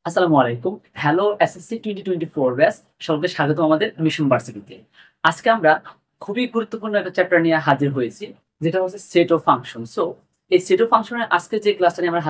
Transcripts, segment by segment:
আসসালামু আলাইকুম। Hello SSC 2024 batch, সকলকে স্বাগত আমাদের মিশন ভার্সিটিতে। আজকে আমরা খুবই গুরুত্বপূর্ণ একটা চ্যাপ্টার নিয়ে হাজির হয়েছি, যেটা হচ্ছে সেট অফ ফাংশন। সো এই সেট অফ ফাংশনের আজকে যে ক্লাসটা নিয়ে আমরা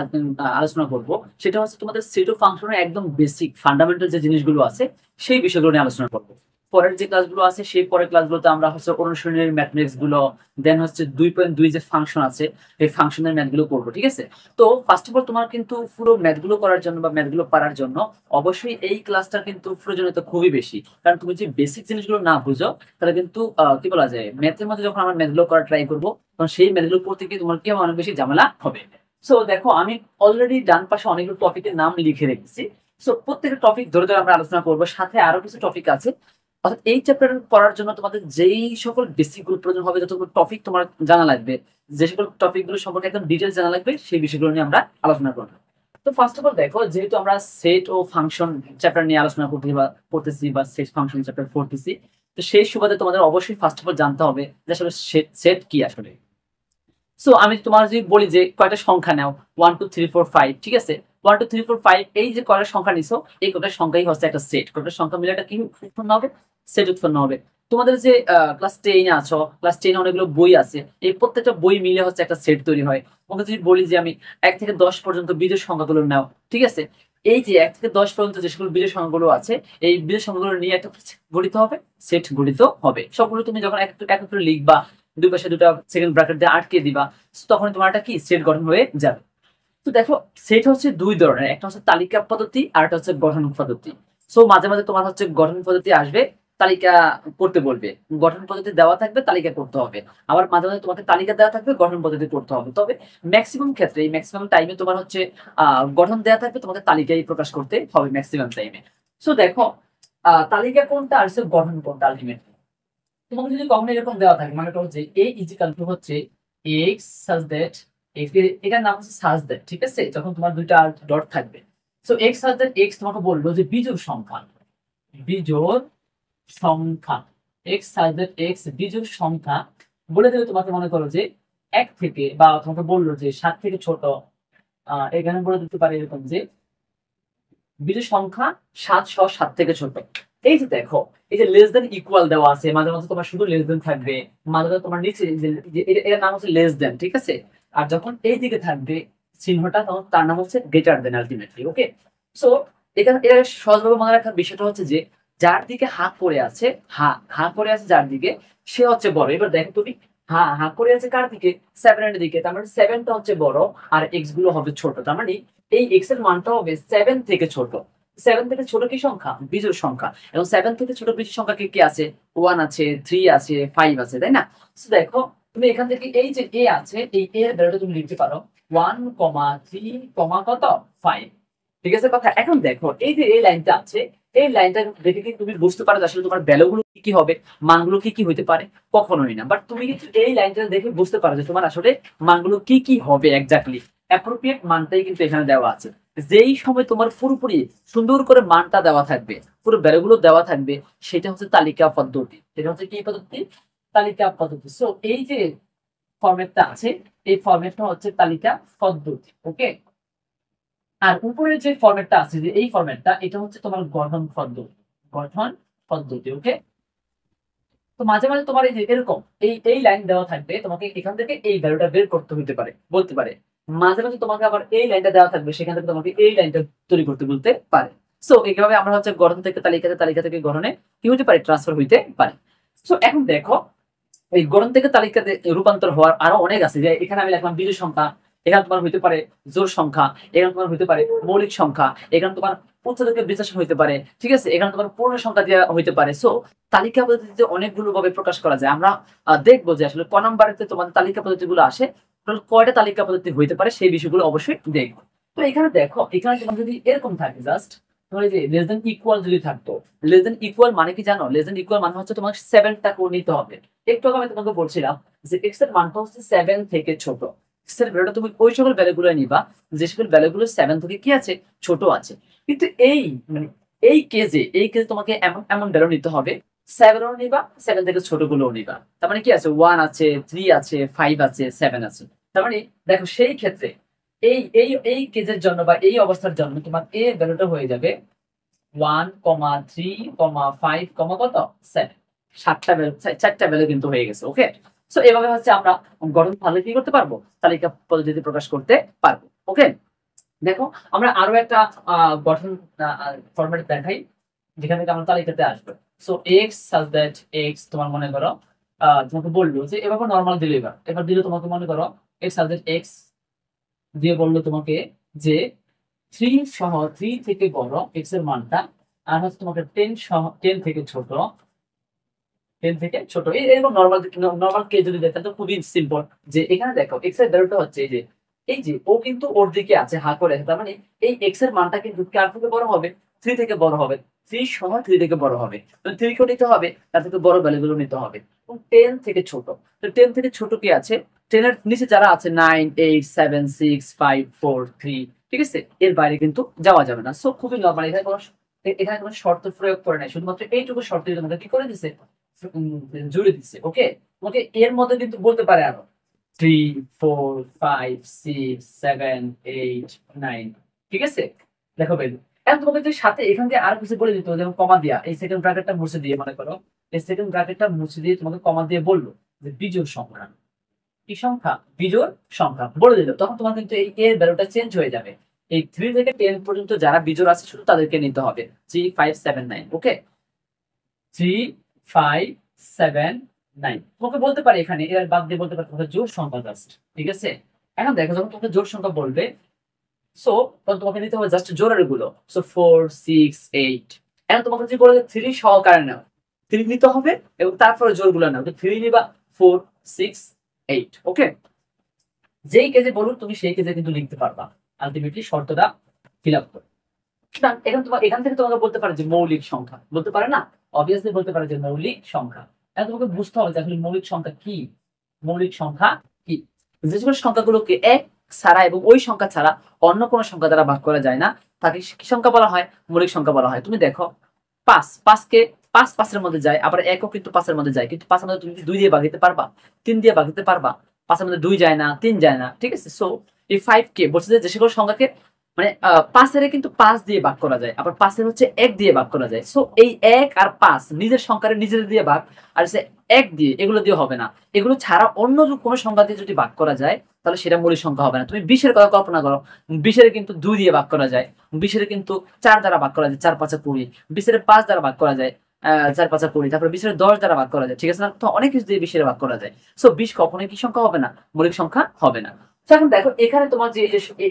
আলোচনা করব, সেটা হচ্ছে তোমাদের সেট অফ ফাংশনের একদম বেসিক ফান্ডামেন্টাল যে জিনিসগুলো আছে সেই বিষয়গুলো নিয়ে আলোচনা করব। পরের যে ক্লাসগুলো আছে সেই পরের ক্লাসগুলোতে আমরা হচ্ছে অনুশীলনের ম্যাথমেটিক্স গুলো, দেন হচ্ছে 2.2 যে ফাংশন আছে এই ফাংশনের ম্যাথগুলো করবো, ঠিক আছে? তো ফার্স্ট অফ অল তোমার কিন্তু পুরো ম্যাথগুলো করার জন্য বা ম্যাথগুলো পারার জন্য অবশ্যই এই ক্লাসটা কিন্তু প্রয়োজনীয়তা খুবই বেশি। কারণ তুমি যে বেসিক জিনিসগুলো না বুঝো তাহলে কিন্তু কি বলা যায়, ম্যাথের মধ্যে যখন আমরা ম্যাথগুলো করার ট্রাই করবো তখন সেই ম্যাথগুলো পড়তে গিয়ে তোমার কি হবে, অনেক বেশি ঝামেলা হবে। সো দেখো, আমি অলরেডি ডান পাশে অনেকগুলো টপিকের নাম লিখে রেখেছি। সো প্রত্যেকটা টপিক ধরে ধরে আমরা আলোচনা করবো, সাথে আরো কিছু টপিক আছে। অর্থাৎ এই চ্যাপ্টার পড়ার জন্য তোমাদের যেই সকল বেসিক গুলো প্রয়োজন হবে, যতগুলো টপিক তোমার জানা লাগবে, যে সকল টপিক গুলো সম্পর্কে একদম ডিটেলস জানা লাগবে, সেই বিষয়গুলো নিয়ে আমরা আলোচনা করবো। তো ফার্স্ট অফ অল দেখো, যেহেতু আমরা সেট ও ফাংশন চ্যাপ্টার নিয়ে আলোচনা করতেছি বা সেট ফাংশন চ্যাপ্টার পড়তেছি, তো সেই সুবাদে তোমাদের অবশ্যই ফার্স্ট অফ অল জানতে হবে যে আসলে সেট কি আসলে। সো আমি তোমার যদি বলি যে কয়টা সংখ্যা নাও, 1 2 3 4 5, ঠিক আছে? 1 2 3 4 5 এই যে কয়টা সংখ্যা নিছো, এই কয়টা সংখ্যাই হচ্ছে একটা সেট। কয়টা সংখ্যা মিলে একটা কি উৎপন্ন হবে? সেট উৎপন্ন হবে। তোমাদের যে ক্লাস 10 আছো, ক্লাস 10 অনেকগুলো বই আছে, এই প্রত্যেকটা বই মিলে হচ্ছে একটা সেট তৈরি হয়। তোমাকে যদি বলি যে আমি 1 থেকে 10 পর্যন্ত বিজোড় সংখ্যাগুলো নাও, ঠিক আছে? এই যে 1 থেকে 10 পর্যন্ত যে সকল বিজোড় সংখ্যাগুলো আছে, এই বিজোড় সংখ্যাগুলো নিয়ে একটা গঠিত হবে, সেট গঠিত হবে। সবগুলো তুমি যখন এক এক করে লিখবা, দুই পাশে দুটো সেকেন্ড ব্র্যাকেট দিয়ে আটকে দিবা, তখন তোমার একটা কি সেট গঠন হয়ে যাবে। তো দেখো, সেট হচ্ছে দুই ধরনের, একটা হচ্ছে তালিকা পদ্ধতি আর একটা হচ্ছে গঠন পদ্ধতি। সো মাঝে মাঝে তোমার হচ্ছে গঠন পদ্ধতি আসবে, তালিকা করতে বলবে। গঠন পদ্ধতি দেওয়া থাকবে, তালিকা করতে হবে। আবার মাঝে মাঝে তোমাকে তালিকা দেওয়া থাকবে, গঠন পদ্ধতি করতে হবে। তবে ম্যাক্সিমাম ক্ষেত্রে, এই ম্যাক্সিমাম টাইমে তোমার হচ্ছে গঠন দেওয়া থাকবে, তোমাকে তালিকায় প্রকাশ করতে হবে ম্যাক্সিমাম টাইমে। সো দেখো, তালিকা কোনটা আর গঠন কোনটা আলটিমেটলি। তোমাকে যদি কখনো এরকম দেওয়া থাকে, মানে করো যে a ইজিক্যাল টু হচ্ছে x সাজ দ্যাট, এটার নাম হচ্ছে সাজ দ্যাট, ঠিক আছে? যখন তোমার দুইটা ডট থাকবে, so x such that x তোমাকে বললো যে বিজোড় সংখ্যা, বিজোড় সংখ্যা, x সাজ দ্যাট x বিজোড় সংখ্যা বলে দেবে তোমাকে। মনে করো যে 1 থেকে, বা তোমাকে বললো যে 7 থেকে ছোট, এখানে বলে দিতে পারে এরকম যে বিজোড় সংখ্যা 7 সহ 7 থেকে ছোট। এই যে দেখো, এই যে লেস দেন ইকুয়াল দেওয়া আছে, মাঝে মাঝে তোমার শুধু লেস দেন থাকবে, মাঝে মাঝে তোমার নিচে এটার নাম হচ্ছে লেস দেন, ঠিক আছে? আর যখন এই দিকে থাকবে চিহ্নটা, তখন তার নাম হচ্ছে গ্রেটার দেন আলটিমেটলি। ওকে, সো এখানে এটা সহজভাবে মনে রাখার বিষয়টা হচ্ছে যে যার দিকে হাত করে আছে, হা করে আছে যার দিকে, সে হচ্ছে বড়। এবার দেখো তুমি, হা করে আছে কার দিকে? 7 এর দিকে। তার মানে 7টা হচ্ছে বড় আর এক্স গুলো হবে ছোট। তার মানে এই এক্স এর মানটা হবে 7 থেকে ছোট। 7 থেকে ছোট কি সংখ্যা? বিজোড় সংখ্যা। এবং 7 থেকে ছোট বিজোড় সংখ্যা কি কি আছে? 1 আছে, 3 আছে, 5 আছে, তাই না? তো দেখো, তুমি এখান থেকে এই যে এ আছে, এই এ এর ভ্যালুটা তুমি লিখতে পারো 1, 3, কত 5। ঠিক আছে কথা? এখন দেখো, এই যে এই লাইনটা আছে, এই লাইনটা দেখে কি তুমি বুঝতে পারো যে আসলে তোমার ভ্যালুগুলো কি কি হবে, মানগুলো কি কি হতে পারে? কখনোই না। বাট তুমি কিন্তু এই লাইনটা দেখে বুঝতে পারো যে তোমার আসলে মানগুলো কি কি হবে এক্স্যাক্টলি। অ্যাপ্রোপ্রিয়েট মানটাই কিন্তু এখানে দেওয়া আছে। যেই সময় তোমার পুরোপুরি সুন্দর করে মানটা দেওয়া থাকবে, পুরো ভ্যালুগুলো দেওয়া থাকবে, সেটা হচ্ছে তালিকা পদ্ধতি। সেটা হচ্ছে কি পদ্ধতি? তালিকা পদ্ধতি। সো এই যে ফরম্যাটটা আছে, এই ফরম্যাটটা হচ্ছে তালিকা পদ্ধতি। ওকে, আর উপরে যে ফরম্যাটটা আছে, যে এই ফরম্যাটটা, এটা হচ্ছে তোমার গঠন পদ্ধতি। গঠন পদ্ধতি। ওকে, তো মাঝে মাঝে তোমার এই যে এরকম এই লাইন দেওয়া থাকবে, তোমাকে এখান থেকে এই ভ্যালুটা বের করতে হতে পারে, বলতে পারে। মাঝে মাঝে তোমাকে আবার এই লাইনটা দেওয়া থাকবে, সেখান থেকে তোমাকে এই লাইনটা তৈরি করতে বলতে পারে। সো এইভাবে আমরা হচ্ছে গঠন থেকে তালিকাতে, তালিকা থেকে গঠনে কি হতে পারে? ট্রান্সফার হইতে পারে। সো এখন দেখো, এই গঠন থেকে তালিকাতে রূপান্তর হওয়ার আরো অনেক আছে। যে এখানে আমি লিখলাম বিজোড় সংখ্যা, এখানে তোমার হইতে পারে জোড় সংখ্যা, এখানে তোমার হইতে পারে মৌলিক সংখ্যা, এখানে তোমার উচ্চ থেকে বিশ্লেষণ হইতে পারে, ঠিক আছে? এখানে তোমার পূর্ণ সংখ্যা দেওয়া হইতে পারে। সো তালিকা পদ্ধতিতে অনেকগুলো ভাবে প্রকাশ করা যায়। আমরা দেখবো যে আসলে ক নাম্বারেতে তোমাদের তালিকা পদ্ধতি গুলো আসে, কয়টা তালিকা পদ্ধতি হইতে পারে, সেই বিষয়গুলো অবশ্যই দেখবো। তো এখানে দেখো, এখানে তোমার যদি এরকম থাকে, জাস্ট তোমার এই যে লেস দেন ইকুয়াল যদি থাকতো, লেস দেন ইকুয়াল মানে কি জানো? লেস দেন ইকুয়াল মানে হচ্ছে তোমার 7টা করে নিতে হবে। একটু আগে আমি তোমাকে বলছিলাম যে এক্স এর মানটা হচ্ছে 7 থেকে ছোট। এক্স এর ভ্যালুটা তুমি ওই সকল ভ্যালুগুলো নিবা যে সকল ভ্যালুগুলো 7 থেকে কি আছে? ছোট আছে। কিন্তু এই মানে এই কেজে তোমাকে এমন এমন ভ্যালু নিতে হবে, 7ও নিবা, 7 থেকে ছোট গুলোও নিবা। তার মানে কি আছে? 1 আছে, 3 আছে, 5 আছে, 7 আছে। তার মানে দেখো, সেই ক্ষেত্রে এই কেজের জন্য বা এই অবস্থার জন্য তোমার এ ভ্যালুটা হয়ে যাবে 1,3,5, কত 7, সাতটা ভ্যালু, চারটা ভ্যালু কিন্তু হয়ে গেছে। ওকে, সো এভাবে হচ্ছে আমরা গঠন ভালো কি করতে পারবো, তালিকা পদ্ধতি প্রকাশ করতে পারবো। ওকে, দেখো আমরা আরো একটা গঠন ফরম্যাট দেখাই যেখানে আমরা তালিকাতে আসবে। So x such that x, তোমার মনে করো তোমাকে বললো যে এভাবে নর্মাল দিলে, এবার দিলে তোমাকে মনে করো এক্স সাজ দ্যাট এক্স দিয়ে বললো তোমাকে যে 3 সহ 3 থেকে বড় এক্স এর মানটা, আর হচ্ছে তোমাকে 10 সহ 10 থেকে ছোট, 10 থেকে ছোট, এরকম নর্মাল নর্মাল কে যদি দেখেন তো খুবই সিম্পল। যে এখানে দেখো এক্স এর ভ্যালুটা হচ্ছে এই যে ও কিন্তু ওর দিকে আছে হা করে আছে, তার মানে এই এক্স এর মানটা কিন্তু কার থেকে বড় হবে, 3 থেকে বড় হবে। 3 সহ 3 থেকে বড় হবে, তো 3 কেও নিতে হবে, তার থেকে বড় ভ্যালুগুলো নিতে হবে। এবং 10 থেকে ছোট, তো 10 থেকে ছোট কি আছে, 10 এর নিচে যারা আছে 9, 8, 7, 6, 5, 4, 3, ঠিক আছে, এর বাইরে কিন্তু যাওয়া যাবে না। সো খুবই নরমাল, এখানে কোনো শর্ত প্রয়োগ করে নাই, শুধুমাত্র এইটুকু শর্ত তোমাকে কি করে দিছে, জুড়ে দিচ্ছে। ওকে, তোমাকে এর মধ্যে কিন্তু বলতে পারে আরো 3, 4, 5, 6, 7, 8, 9, ঠিক আছে। দেখো ভাই, এখন তোমাকে যদি সাথে এখান দিয়ে আর কিছু বলে দিত, যেমন কমা দিয়া এই সেকেন্ড ব্র্যাকেটটা মুছে দিয়ে, মনে করো এই সেকেন্ড ব্র্যাকেটটা মুছে দিয়ে তোমাকে কমা দিয়ে বললো যে বিজোড় সংখ্যা, কি সংখ্যা, বিজোড় সংখ্যা বলে দিল, তখন তোমার কিন্তু এই এর ভ্যালুটা চেঞ্জ হয়ে যাবে। এই 3 থেকে 10 পর্যন্ত যারা বিজোড় আছে শুধু তাদেরকে নিতে হবে 3, 5, 7, 9। ওকে, 3, 5, 7, 9 তোমাকে বলতে পারে, এখানে এর বাদ দিয়ে বলতে পারে তোমাকে জোড় সংখ্যা জাস্ট, ঠিক আছে। এখন দেখো যখন তোমাকে জোড় সংখ্যা বলবে, সো তখন তোমাকে নিতে হবে জাস্ট জোড়ের গুলো। সো 4, 6, 8, এখন তোমাকে যদি বলে 3 সহকারে নাও, 3 নিতে হবে এবং তারপরে জোড় গুলো নাও, তো 3 নিবা, 4, 6, 8। ওকে, যেই কেজে বলুন তুমি সেই কেজে কিন্তু লিখতে পারবা আলটিমেটলি শর্তটা ফিল আপ করে। এখান থেকে তোমাকে বলতে পারে যে মৌলিক সংখ্যা, বলতে পারে না, অবভিয়াসলি বলতে পারে যে মৌলিক সংখ্যা। এখন তোমাকে বুঝতে হবে যে আসলে মৌলিক সংখ্যা কি, মৌলিক সংখ্যা কি, যে সকল সংখ্যাগুলোকে এক ছাড়া এবং ওই সংখ্যা ছাড়া অন্য কোনো সংখ্যা দ্বারা ভাগ করা যায় না তাকে কি সংখ্যা বলা হয়, মৌলিক সংখ্যা বলা হয়। তুমি দেখো 5কে 5 মধ্যে যায়, আবার 1ও কিন্তু 5 মধ্যে যায়, কিন্তু 5 মধ্যে তুমি 2 দিয়ে ভাগ দিতে পারবা, 3 দিয়ে ভাগ দিতে পারবা, 5 মধ্যে 2 যায় না, 3 যায় না, ঠিক আছে। সো এই 5কে বলছে যে সকল সংখ্যাকে মানে 5 কিন্তু 5 দিয়ে ভাগ করা যায়, আবার 5 হচ্ছে 1 দিয়ে ভাগ করা যায়। সো এই 1 আর 5 নিজের সংখ্যারে নিজের দিয়ে ভাগ, আর সে 1 দিয়ে, এগুলো দিয়ে হবে না। এগুলো ছাড়া অন্য কোনো সংখ্যা দিয়ে যদি ভাগ করা যায় তাহলে সেটা মৌলিক সংখ্যা হবে না। তুমি 20 কথা কল্পনা করো, 20 কিন্তু 2 দিয়ে ভাগ করা যায়, 20 কিন্তু 4 দ্বারা ভাগ করা যায়, 4 5 20, 20 5 দ্বারা ভাগ করা যায়, 4 5 20, তারপরে 20 10 দ্বারা ভাগ করা যায়, ঠিক আছে না, তো অনেক কিছু দিয়ে 20 ভাগ করা যায়। সো 20 কখনোই কি সংখ্যা হবে না, মৌলিক সংখ্যা হবে না। এখন দেখো এখানে তোমার যে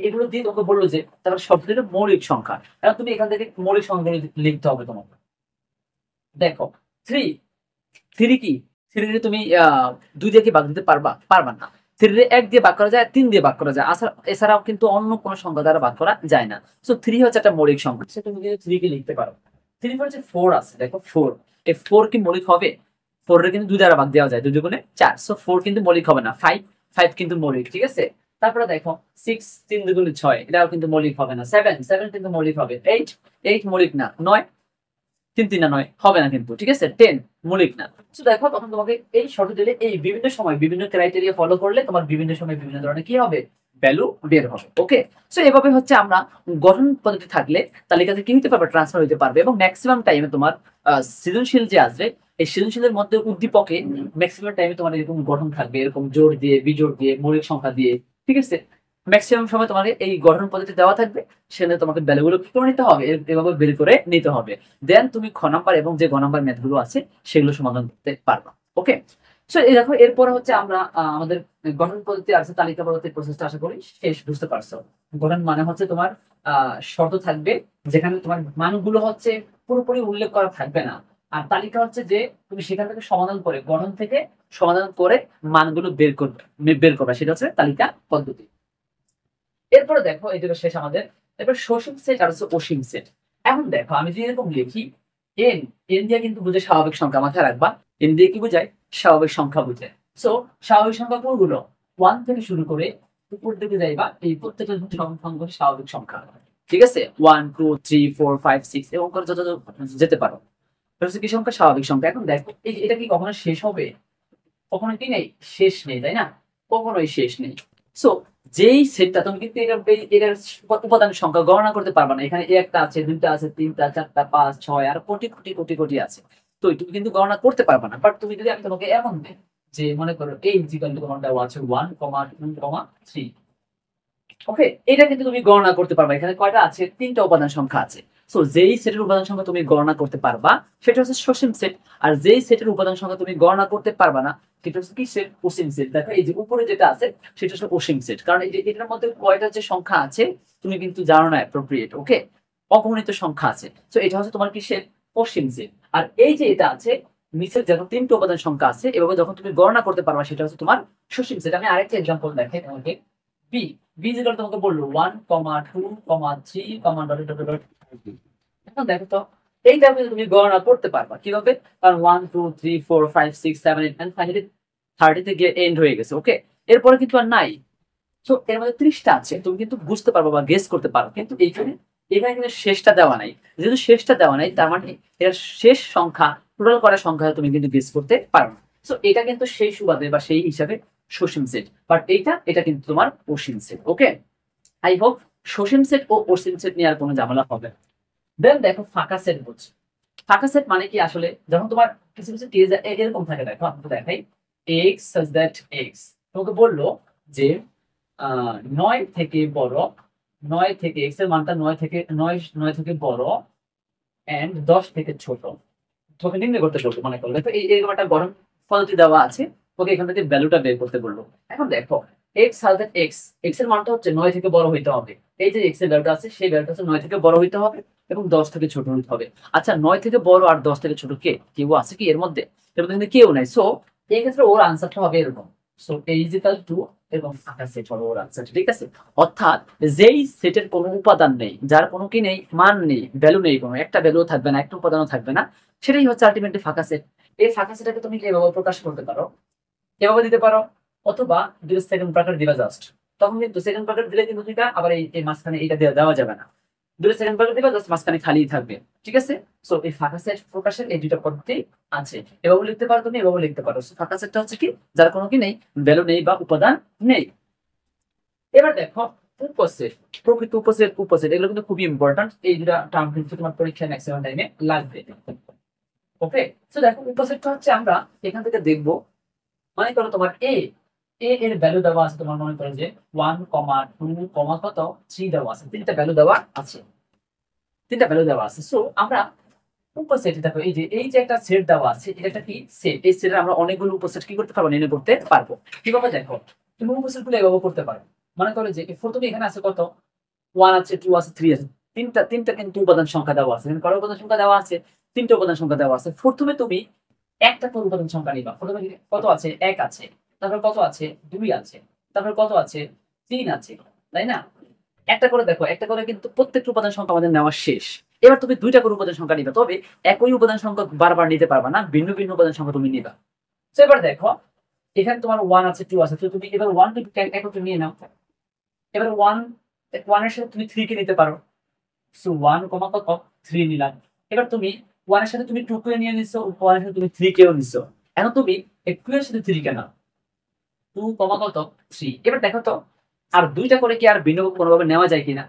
এগুলো দিয়ে তোমাকে বললো যে তারপরে সবগুলো মৌলিক সংখ্যা, এখন তুমি এখান থেকে মৌলিক সংখ্যাগুলো লিখতে হবে তোমাকে। দেখো 3, 3 কি, 3 তুমি 2 দিয়ে কি ভাগ দিতে পারবা, পারবা না। 3 1 দিয়ে ভাগ করা যায়, 3 দিয়ে ভাগ করা যায়, এছাড়াও কিন্তু অন্য কোনো সংখ্যা দ্বারা ভাগ করা যায় না। সো 3 হচ্ছে একটা মৌলিক সংখ্যা, সেটা তুমি কিন্তু 3 কে লিখতে পারো। 3 পর হচ্ছে 4 আছে, দেখো 4, এই 4 কি মৌলিক হবে, 4 এর কিন্তু 2 দ্বারা ভাগ দেওয়া যায়, 2 দুগুণে 4, সো 4 কিন্তু মৌলিক হবে না। 5 কিন্তু মৌলিক, ঠিক আছে। তারপরে দেখো 6, 3 দুগুণে 6, এটাও কিন্তু মৌলিক হবে না। 7 কিন্তু মৌলিক হবে। 8 মৌলিক না। 9, 3 3 না 9 হবে না কিন্তু, ঠিক আছে। 10 মৌলিক না। তো দেখো তখন তোমাকে এই শর্ত দিলে এই বিভিন্ন সময় বিভিন্ন ক্রাইটেরিয়া ফলো করলে তোমার বিভিন্ন সময় বিভিন্ন ধরনের কি হবে, ভ্যালু বের হবে। ওকে, সো এভাবে হচ্ছে আমরা গঠন পদ্ধতি থাকলে তালিকাতে কি হতে পারবে, ট্রান্সফার হতে পারবে, এবং ম্যাক্সিমাম টাইমে তোমার সৃজনশীল যে আসবে এই সৃজনশীলের মধ্যে উদ্দীপকে ম্যাক্সিমাম টাইমে তোমার এরকম গঠন থাকবে, এরকম জোর দিয়ে, বিজোড় দিয়ে, মৌলিক সংখ্যা দিয়ে, ঠিক আছে। ম্যাক্সিমাম সময় তোমাকে এই গঠন পদ্ধতি দেওয়া থাকবে, সেখানে তোমাকে ভ্যালুগুলো কি করে নিতে হবে, এভাবে বের করে নিতে হবে। দেন তুমি খ নাম্বার এবং যে গ নাম্বার ম্যাথ গুলো আছে সেগুলো সমাধান করতে পারবা। ওকে, সো এই দেখো এরপরে হচ্ছে আমরা আমাদের গঠন পদ্ধতি আছে, তালিকা পদ্ধতির প্রসেসটা আশা করি শেষ, বুঝতে পারছো। গঠন মানে হচ্ছে তোমার শর্ত থাকবে যেখানে তোমার মানগুলো হচ্ছে পুরোপুরি উল্লেখ করা থাকবে না, আর তালিকা হচ্ছে যে তুমি সেখান থেকে সমাধান করে, গঠন থেকে সমাধান করে মানগুলো বের করবে, সেটা হচ্ছে তালিকা পদ্ধতি। এরপরে দেখো এই দুটো শেষ আমাদের। এরপর সসীম সেট আর হচ্ছে অসীম সেট। এখন দেখো আমি যদি এরকম লিখি এন, এন দিয়ে কিন্তু বুঝে স্বাভাবিক সংখ্যা, মাথায় রাখবা এন দিয়ে কি বোঝায়, স্বাভাবিক সংখ্যা বোঝায়। সো স্বাভাবিক সংখ্যা কোনগুলো, 1 থেকে শুরু করে উপর দিকে যাইবা, এই প্রত্যেকটা সংখ্যা স্বাভাবিক সংখ্যা, ঠিক আছে। 1 2 3 4 5 6 এবং করে যত যেতে পারো, এটা হচ্ছে কি সংখ্যা, স্বাভাবিক সংখ্যা। এখন দেখো এটা কি কখনো শেষ হবে, কখনো কি নেই, শেষ নেই, তাই না, কখনোই শেষ নেই। সো যেই সেটটা তুমি কিন্তু এটার উপাদানের সংখ্যা গণনা করতে পারবে না। এখানে একটা আছে, দুইটা আছে, তিনটা, চারটা, পাঁচ, ছয়, আর কোটি কোটি কোটি কোটি আছে। তো তুমি কিন্তু গণনা করতে পারবে না। বাট তুমি যদি আমি তোমাকে এমন দিই যে মনে করো এই ইকুয়াল টু তোমার দেওয়া আছে 1,2,3, ওকে, এটা কিন্তু তুমি গণনা করতে পারবা। এখানে কয়টা আছে? তিনটা উপাদান সংখ্যা আছে। সো যেই সেটের উপাদান সংখ্যা তুমি গণনা করতে পারবা সেটা হচ্ছে সসীম সেট। আর যেই সেটের উপাদান সংখ্যা তুমি গণনা করতে পারবা না সেটা হচ্ছে কি সেট? অসীম সেট। দেখো এই যে উপরে যেটা আছে সেটা হচ্ছে অসীম সেট, কারণ এই যে এটার মধ্যে কয়টা যে সংখ্যা আছে তুমি কিন্তু জানো না অ্যাপ্রোপ্রিয়েট, ওকে, অগণিত সংখ্যা আছে। সো এটা হচ্ছে তোমার কি সেট? অসীম সেট। আর এই যে এটা আছে নিচের যখন তিনটা উপাদান সংখ্যা আছে এভাবে যখন তুমি গণনা করতে পারবা সেটা হচ্ছে তোমার সসীম সেট। আমি আরেকটা এক্সাম্পল দেখাই তোমাকে। বি বি যেটা তোমাকে বললো 1,2,3, এখন দেখো তো এইটা তুমি গণনা করতে পারবা কিভাবে? কারণ 1, 2, 3, 4, 5, 6, 7, 8 ফাইনালি 30 গিয়ে এন্ড হয়ে গেছে, ওকে। এরপরে কিন্তু আর নাই। তো এর মধ্যে 30টা আছে, তুমি কিন্তু বুঝতে পারবো বা গেস করতে পারো, কিন্তু এইখানে এখানে কিন্তু শেষটা দেওয়া নাই। যেহেতু শেষটা দেওয়া নাই তার মানে এর শেষ সংখ্যা, টোটাল করা সংখ্যা তুমি কিন্তু গেস করতে পারো না। সো এটা কিন্তু সেই সুবাদে বা সেই হিসাবে সসীম সেট, বাট এটা কিন্তু তোমার অসীম সেট, ওকে। আই হোপ সসীম সেট ও অসীম সেট নিয়ে আর কোনো ঝামেলা হবে না। দেন দেখো ফাঁকা সেট বলছে। ফাঁকা সেট মানে কি আসলে? যখন তোমার কিছু কিছু কেস এরকম থাকে, দেখো আমি তো দেখাই, এক্স সাচ দ্যাট এক্স তোমাকে বললো যে 9 থেকে বড়, 9 থেকে এক্স এর মানটা 9 থেকে বড় এন্ড 10 থেকে ছোট তোকে নির্ণয় করতে বলবো। মনে করো দেখো এরকম একটা গঠন পদ্ধতি দেওয়া আছে, তোকে এখান থেকে ভ্যালুটা বের করতে বলবো। এখন দেখো x such that x, x এর মানটা হচ্ছে 9 থেকে বড় হইতে হবে। এই যে এক্স এর ভ্যালুটা আছে সেই ভ্যালুটা হচ্ছে 9 থেকে বড় হইতে হবে এবং 10 থেকে ছোট হইতে হবে। আচ্ছা 9 থেকে বড় আর 10 থেকে ছোট কেউ আছে কি এর মধ্যে? এর মধ্যে কিন্তু কেউ নাই। সো এই ক্ষেত্রে ওর আনসারটা হবে এরকম। So A is equal two এরকম ফাঁকা সেট হবে ওর আনসার, ঠিক আছে। অর্থাৎ যেই সেটের কোনো উপাদান নেই, যার কোনো কি নেই, মান নেই, ভ্যালু নেই, কোনো একটা ভ্যালু থাকবে না, একটা উপাদানও থাকবে না, সেটাই হচ্ছে আলটিমেটলি ফাঁকা সেট। এই ফাঁকা সেটটাকে তুমি এভাবে প্রকাশ করতে পারো, এভাবে দিতে পারো, অথবা যদি সেকেন্ড ব্র্যাকেট দিবা জাস্ট, তখন কিন্তু সেকেন্ড ব্র্যাকেট দিলে কিন্তু দুইটা আবার এই মাঝখানে এটা দেওয়া যাবে না। দুটো সেকেন্ড ব্র্যাকেট দিবা জাস্ট মাঝখানে খালি থাকবে, ঠিক আছে। সো এই ফাঁকা সেট প্রকাশের এই দুইটা পদ্ধতি আছে। এভাবে লিখতে পারো তুমি, এভাবে লিখতে পারো। So, ফাঁকা সেটটা হচ্ছে কি? যার কোনো কি নেই, ভ্যালু নেই বা উপাদান নেই। এবার দেখো উপসেট, প্রকৃত উপসেট, উপসেট এগুলো কিন্তু খুবই ইম্পর্টেন্ট। এই দুটা টার্ম কিন্তু তোমার পরীক্ষায় ম্যাক্সিমাম টাইমে লাগবে, ওকে। সো দেখো উপসেটটা হচ্ছে আমরা এখান থেকে দেখবো, মনে করো তোমার এ এর ভ্যালু দেওয়া আছে, তোমার মনে করো যে 1,2,3 দেওয়া আছে, তিনটা ভ্যালু দেওয়া আছে, তিনটা ভ্যালু দেওয়া আছে। সো আমরা উপসেট দেখো এই যে একটা সেট দেওয়া আছে, এটা একটা কি সেট, এই সেটে আমরা অনেকগুলো উপসেট কি করতে পারবো? নির্ণয় করতে পারবো। কিভাবে? দেখো তুমি উপসেট গুলো এভাবে করতে পারো। মনে করো যে প্রথমে এখানে আছে কত? 1 আছে, 2 আছে, 3 আছে, তিনটা তিনটা কিন্তু উপাদান সংখ্যা দেওয়া আছে। এখানে কত উপাদান সংখ্যা দেওয়া আছে? তিনটা উপাদান সংখ্যা দেওয়া আছে। প্রথমে তুমি একটা করে উপাদান সংখ্যা নিবা। প্রথমে কত আছে? 1 আছে, তারপর কত আছে? 2 আছে, তারপর কত আছে? 3 আছে, তাই না? একটা করে দেখো, একটা করে কিন্তু প্রত্যেকটা উপাদান সংখ্যা আমাদের নেওয়া শেষ। এবার তুমি দুইটা করে উপাদান সংখ্যা নিবা, তবে একই উপাদান সংখ্যা বারবার নিতে পারবা না, ভিন্ন ভিন্ন উপাদান সংখ্যা তুমি নিবা। তো এবার দেখো এখানে তোমার 1 আছে, 2 আছে, তো তুমি এবার 1 2 একত্রে নিয়ে নাও। এবার 1 এর সাথে তুমি 3 কে নিতে পারো। সো 1 কমা কত? 3 নিলাম। এবার তুমি 1 এর সাথে তুমি 2 কে নিয়ে নিছো, 1 এর সাথে তুমি 3 কেও নিছো। এখন তুমি 2 এর সাথে 3 কে নাও, 2 কমা কত? 3। এবার দেখো তো আর দুইটা করে কি আর ভিন্ন কোনোভাবে নেওয়া যায় কিনা?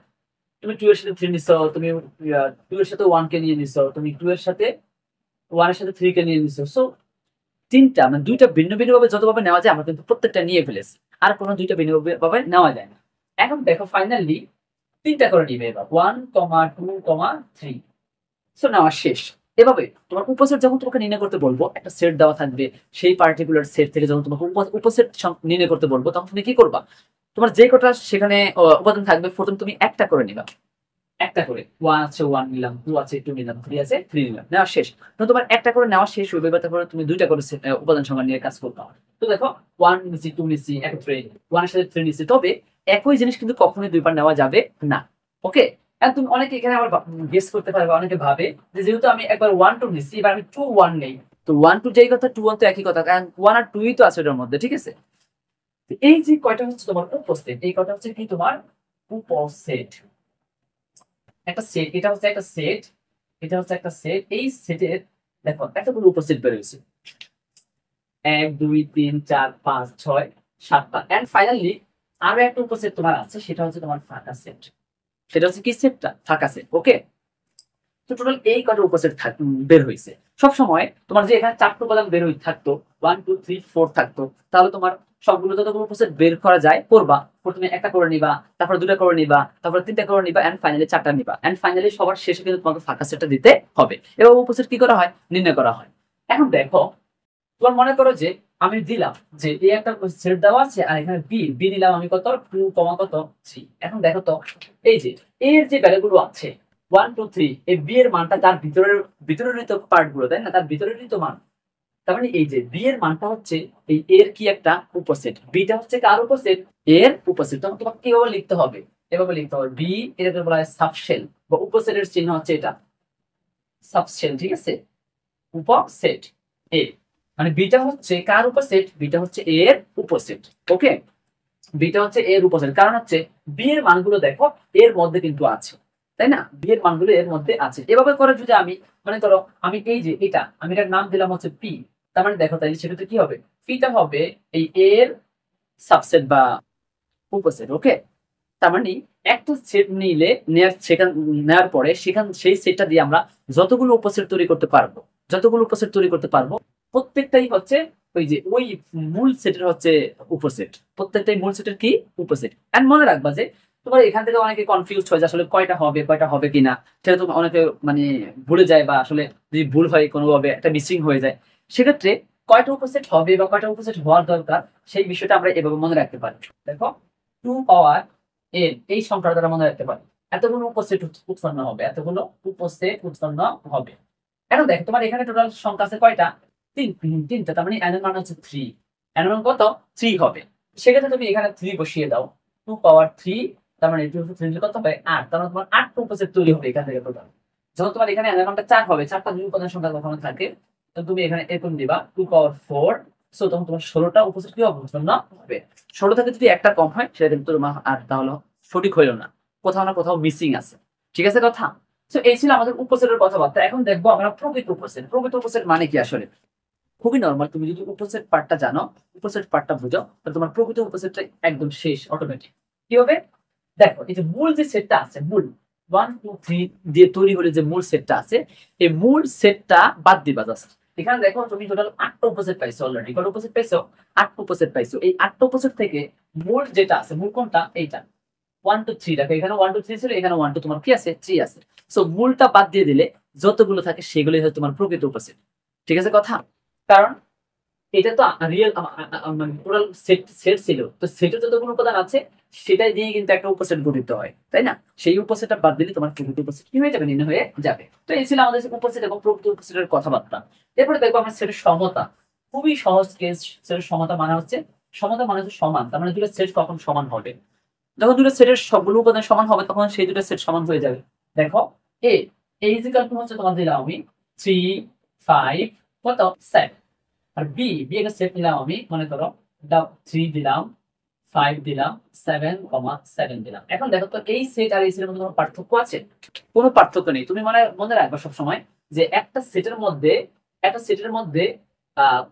তুমি 2 এর সাথে 3 নিছো, তুমি 2 এর সাথে 1 কে নিয়ে নিছো, তুমি 2 এর সাথে 1 এর সাথে 3 কে নিয়ে নিছো। সো তিনটা মানে দুইটা ভিন্ন ভিন্ন ভাবে যতভাবে নেওয়া যায় আমরা কিন্তু প্রত্যেকটা নিয়ে ফেলেছি, আর কোনো দুইটা ভিন্ন ভাবে নেওয়া যায় না। এখন দেখো ফাইনালি তিনটা করে নিবে এবার 1, 2, 3। সো নেওয়া শেষ। এভাবে তোমার উপসেট যখন তোমাকে নির্ণয় করতে বলবো, একটা সেট দেওয়া থাকবে, সেই পার্টিকুলার সেট থেকে যখন তোমাকে উপসেট নির্ণয় করতে বলবো তখন তুমি কি করবা? তোমার যে কটা সেখানে উপাদান থাকবে প্রথম তুমি একটা করে নিবা, একটা করে 1 আছে 1 নিলাম, 2 আছে 2 নিলাম, 3 আছে 3 নিলাম, নেওয়া শেষ। তো তোমার একটা করে নেওয়া শেষ হইবে, বা তারপরে তুমি দুইটা করে উপাদান সংখ্যা নিয়ে কাজ করতে হবে। তো দেখো 1 নিছি, 2 নিছি, একত্রে 1 এর সাথে 3 নিছি, তবে একই জিনিস কিন্তু কখনোই দুইবার নেওয়া যাবে না, ওকে। এখন তুমি অনেকে এখানে আবার গেস করতে পারবে, অনেকে ভাবে যে যেহেতু আমি একবার 1 2 নিছি, এবার আমি 2 1 নেই। তো 1 2 যেই কথা, 2 1 তো একই কথা, কারণ 1 আর 2 ই তো আছে এটার মধ্যে, ঠিক আছে। তো এই যে কয়টা হচ্ছে তোমার উপসেট, এই কয়টা হচ্ছে কি তোমার উপসেট। একটা সেট, এটা হচ্ছে একটা সেট, এটা হচ্ছে একটা সেট। এই সেটের দেখো এতগুলো উপসেট বের হয়েছে, 1 2 3 4 5 6 7টা, এন্ড ফাইনালি আরো একটা উপসেট তোমার আছে, সেটা হচ্ছে তোমার ফাঁকা সেট। সেটা হচ্ছে কি সেটটা? ফাঁকা সেট। ওকে, তো টোটাল এই কটা উপসেট বের হয়েছে। সব সময় তোমার যে এখানে 4টা উপাদান বের হয়ে থাকতো, 1 2 3 4 থাকতো, তাহলে তোমার সবগুলো যতগুলো উপসেট বের করা যায় করবা। প্রথমে একটা করে নিবা, তারপর দুটা করে নিবা, তারপর তিনটা করে নিবা, এন্ড ফাইনালি 4টা নিবা, এন্ড ফাইনালি সবার শেষে কিন্তু তোমাকে ফাঁকা সেটটা দিতে হবে। এবার উপসেট কি করা হয়? নির্ণয় করা হয়। এখন দেখো, তোমার মনে করো যে আমি দিলাম যে এই একটা সেট দেওয়া আছে, আর এখানে বি বি দিলাম আমি কত 2 কত 3। এখন দেখো তো, এই যে এর যে ভ্যালুগুলো আছে 1 2 3, এই বি এর মানটা তার ভিতরেরই তো পার্ট গুলো, তাই না? তার ভিতরেরই তো মান। তার মানে এই যে বি এর মানটা হচ্ছে এই এর কি একটা উপসেট, বিটা হচ্ছে কার উপসেট? এর উপসেট। তখন তোমাকে কিভাবে লিখতে হবে? এভাবে লিখতে হবে, বি এটাকে বলা হয় সাবশেল, বা উপসেটের চিহ্ন হচ্ছে এটা সাবশেল, ঠিক আছে? উপসেট এ, মানে বিটা হচ্ছে কার উপসেট? বিটা হচ্ছে এর উপসেট। ওকে, বিটা হচ্ছে এর উপসেট, কারণ হচ্ছে বি এর মানগুলো দেখো এর মধ্যে কিন্তু আছে, তাই না? বি এর মানগুলো এর মধ্যে আছে। এভাবে করে যদি আমি মনে করো আমি এই যে এটা আমি এটার নাম দিলাম হচ্ছে পি, তার মানে দেখো তাই সেটাতে কি হবে? পিটা হবে এই এর সাবসেট বা উপসেট। ওকে, তার মানে একটা সেট নিলে নেওয়ার পরে সেই সেটটা দিয়ে আমরা যতগুলো উপসেট তৈরি করতে পারবো, প্রত্যেকটাই হচ্ছে ওই যে ওই মূল সেটের হচ্ছে উপসেট। প্রত্যেকটাই মূল সেটের কি? উপসেট। এন্ড মনে রাখবা যে তোমার এখান থেকে অনেকে কনফিউজ হয় যে আসলে কয়টা হবে কিনা, সেটা তো অনেকে মানে ভুলে যায়, বা আসলে যদি ভুল হয় কোনোভাবে একটা মিসিং হয়ে যায়, সেক্ষেত্রে কয়টা উপসেট হবে বা কয়টা উপসেট হওয়ার দরকার সেই বিষয়টা আমরা এভাবে মনে রাখতে পারি। দেখো, 2 পাওয়ার এন এই সংখ্যাটা দ্বারা মনে রাখতে পারি এতগুলো উপসেট উৎপন্ন হবে, এতগুলো উপসেট উৎপন্ন হবে। এখন দেখো তোমার এখানে টোটাল সংখ্যা আছে কয়টা? তিনটা। তার মানে এন এর মান হচ্ছে 3। এন এর মান কত? 3 হবে। সেক্ষেত্রে তুমি এখানে 3 বসিয়ে দাও, 2 পাওয়ার 3, তার মানে 2 3 কত হবে? 8। তার মানে তোমার 8 উপসেট তৈরি হবে এখান থেকে টোটাল। যখন তোমার এখানে এন এর মানটা 4 হবে, 4টা দুই উপাদান সংখ্যা কখনো থাকে, তো তুমি এখানে এরকম দিবা 2 পাওয়ার 4। সো তখন তোমার 16টা উপসেট কি হবে? উৎপন্ন হবে। 16 থেকে যদি একটা কম হয় সেটা কিন্তু তোমার আর তাহলে সঠিক হইল না, কোথাও না কোথাও মিসিং আছে। ঠিক আছে কথা? তো এই ছিল আমাদের উপসেটের কথাবার্তা। এখন দেখবো আমরা প্রকৃত উপসেট। প্রকৃত উপসেট মানে কি আসলে? খুবই নর্মাল, তুমি যদি উপসেট পার্টটা জানো, উপসেট পার্টটা বুঝো, তাহলে তোমার প্রকৃত উপসেটটা একদম শেষ অটোমেটিক। কি হবে? দেখো, এই যে মূল যে সেটটা আছে, মূল 1 2 3 দিয়ে তৈরি হলে যে মূল সেটটা আছে, এই মূল সেটটা বাদ দিবা জাস্ট। এখানে দেখো তুমি টোটাল 8টা উপসেট পাইছো অলরেডি। কত উপসেট পাইছো? 8টা উপসেট পাইছো। এই 8টা উপসেট থেকে মূল যেটা আছে, মূল কোনটা? এইটা 1 2 3 দেখো, এখানে 1 2 3 ছিল, এখানে 1 2 তোমার কি আছে? 3 আছে। সো মূলটা বাদ দিয়ে দিলে যতগুলো থাকে সেগুলোই হচ্ছে তোমার প্রকৃত উপসেট। ঠিক আছে কথা? কারণ এটা তো রিয়েল মানে টোটাল সেট সেট ছিল, তো সেটের যতগুলো উপাদান আছে সেটাই দিয়ে কিন্তু একটা উপসেট গঠিত হয়, তাই না? সেই উপসেটটা বাদ দিলে তোমার প্রকৃত উপসেট কি হয়ে যাবে? নির্ণয় হয়ে যাবে। তো এই ছিল আমাদের উপসেট এবং প্রকৃত উপসেটের কথাবার্তা। এরপরে দেখবো আমরা সেটের সমতা। খুবই সহজ কেস। সেটের সমতা মানে হচ্ছে, সমতা মানে হচ্ছে সমান। তার মানে দুটো সেট কখন সমান হবে? যখন দুটো সেটের সবগুলো উপাদান সমান হবে তখন সেই দুটো সেট সমান হয়ে যাবে। দেখো, এ ইজিক্যাল টু হচ্ছে তোমার দিলাম আমি 3 5 কত 7। আর বি বি একটা সেট নিলাম আমি, মনে করো 3 দিলাম, 5 দিলাম, 7 দিলাম। এখন দেখো তো এই সেট আর এই সেটের মধ্যে কোনো পার্থক্য আছে? কোনো পার্থক্য নেই। তুমি মনে মনে রাখবা সবসময় যে একটা সেটের মধ্যে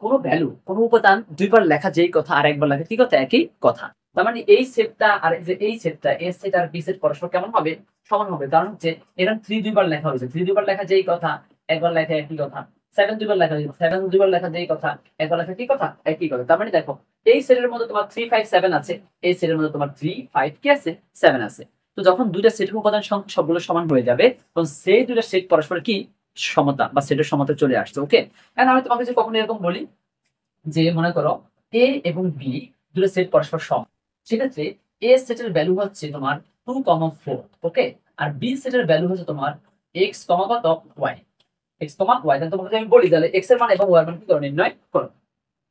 কোনো ভ্যালু, কোনো উপাদান দুইবার লেখা যেই কথা আর একবার লেখা কি কথা? একই কথা। তার মানে এই সেটটা আর এই যে এই সেটটা, এ সেট আর বি সেট পরস্পর কেমন হবে? সমান হবে। কারণ হচ্ছে এরকম 3 দুইবার লেখা হয়েছে, 3 দুইবার লেখা যেই কথা একবার লেখা একই কথা। 7 দুইবার লেখা হয়েছে, 7 দুইবার লেখা যেই কথা একবার লেখা কি কথা? একই কথা। তার মানে দেখো, এই সেটের মধ্যে তোমার 3 5 7 আছে, এই সেটের মধ্যে তোমার 3 5 কি আছে? 7 আছে। তো যখন দুইটা সেটের উপাদান সংখ্যা সবগুলো সমান হয়ে যাবে, তখন সেই দুইটা সেট পরস্পর কি সমতা বা সেটের সমতা চলে আসছে। ওকে, এখন আমি তোমাকে যে কখনো এরকম বলি যে মনে করো এ এবং বি দুটো সেট পরস্পর সমান, সেক্ষেত্রে এ সেটের ভ্যালু হচ্ছে তোমার 2 4। ওকে, আর বি সেটের ভ্যালু হচ্ছে তোমার এক্স কত ওয়াই। X Y. তাহলে তোমাকে আমি বলি তাহলে এক্স এর মান এবং ওয়াই এর মান কি করো? নির্ণয় করো।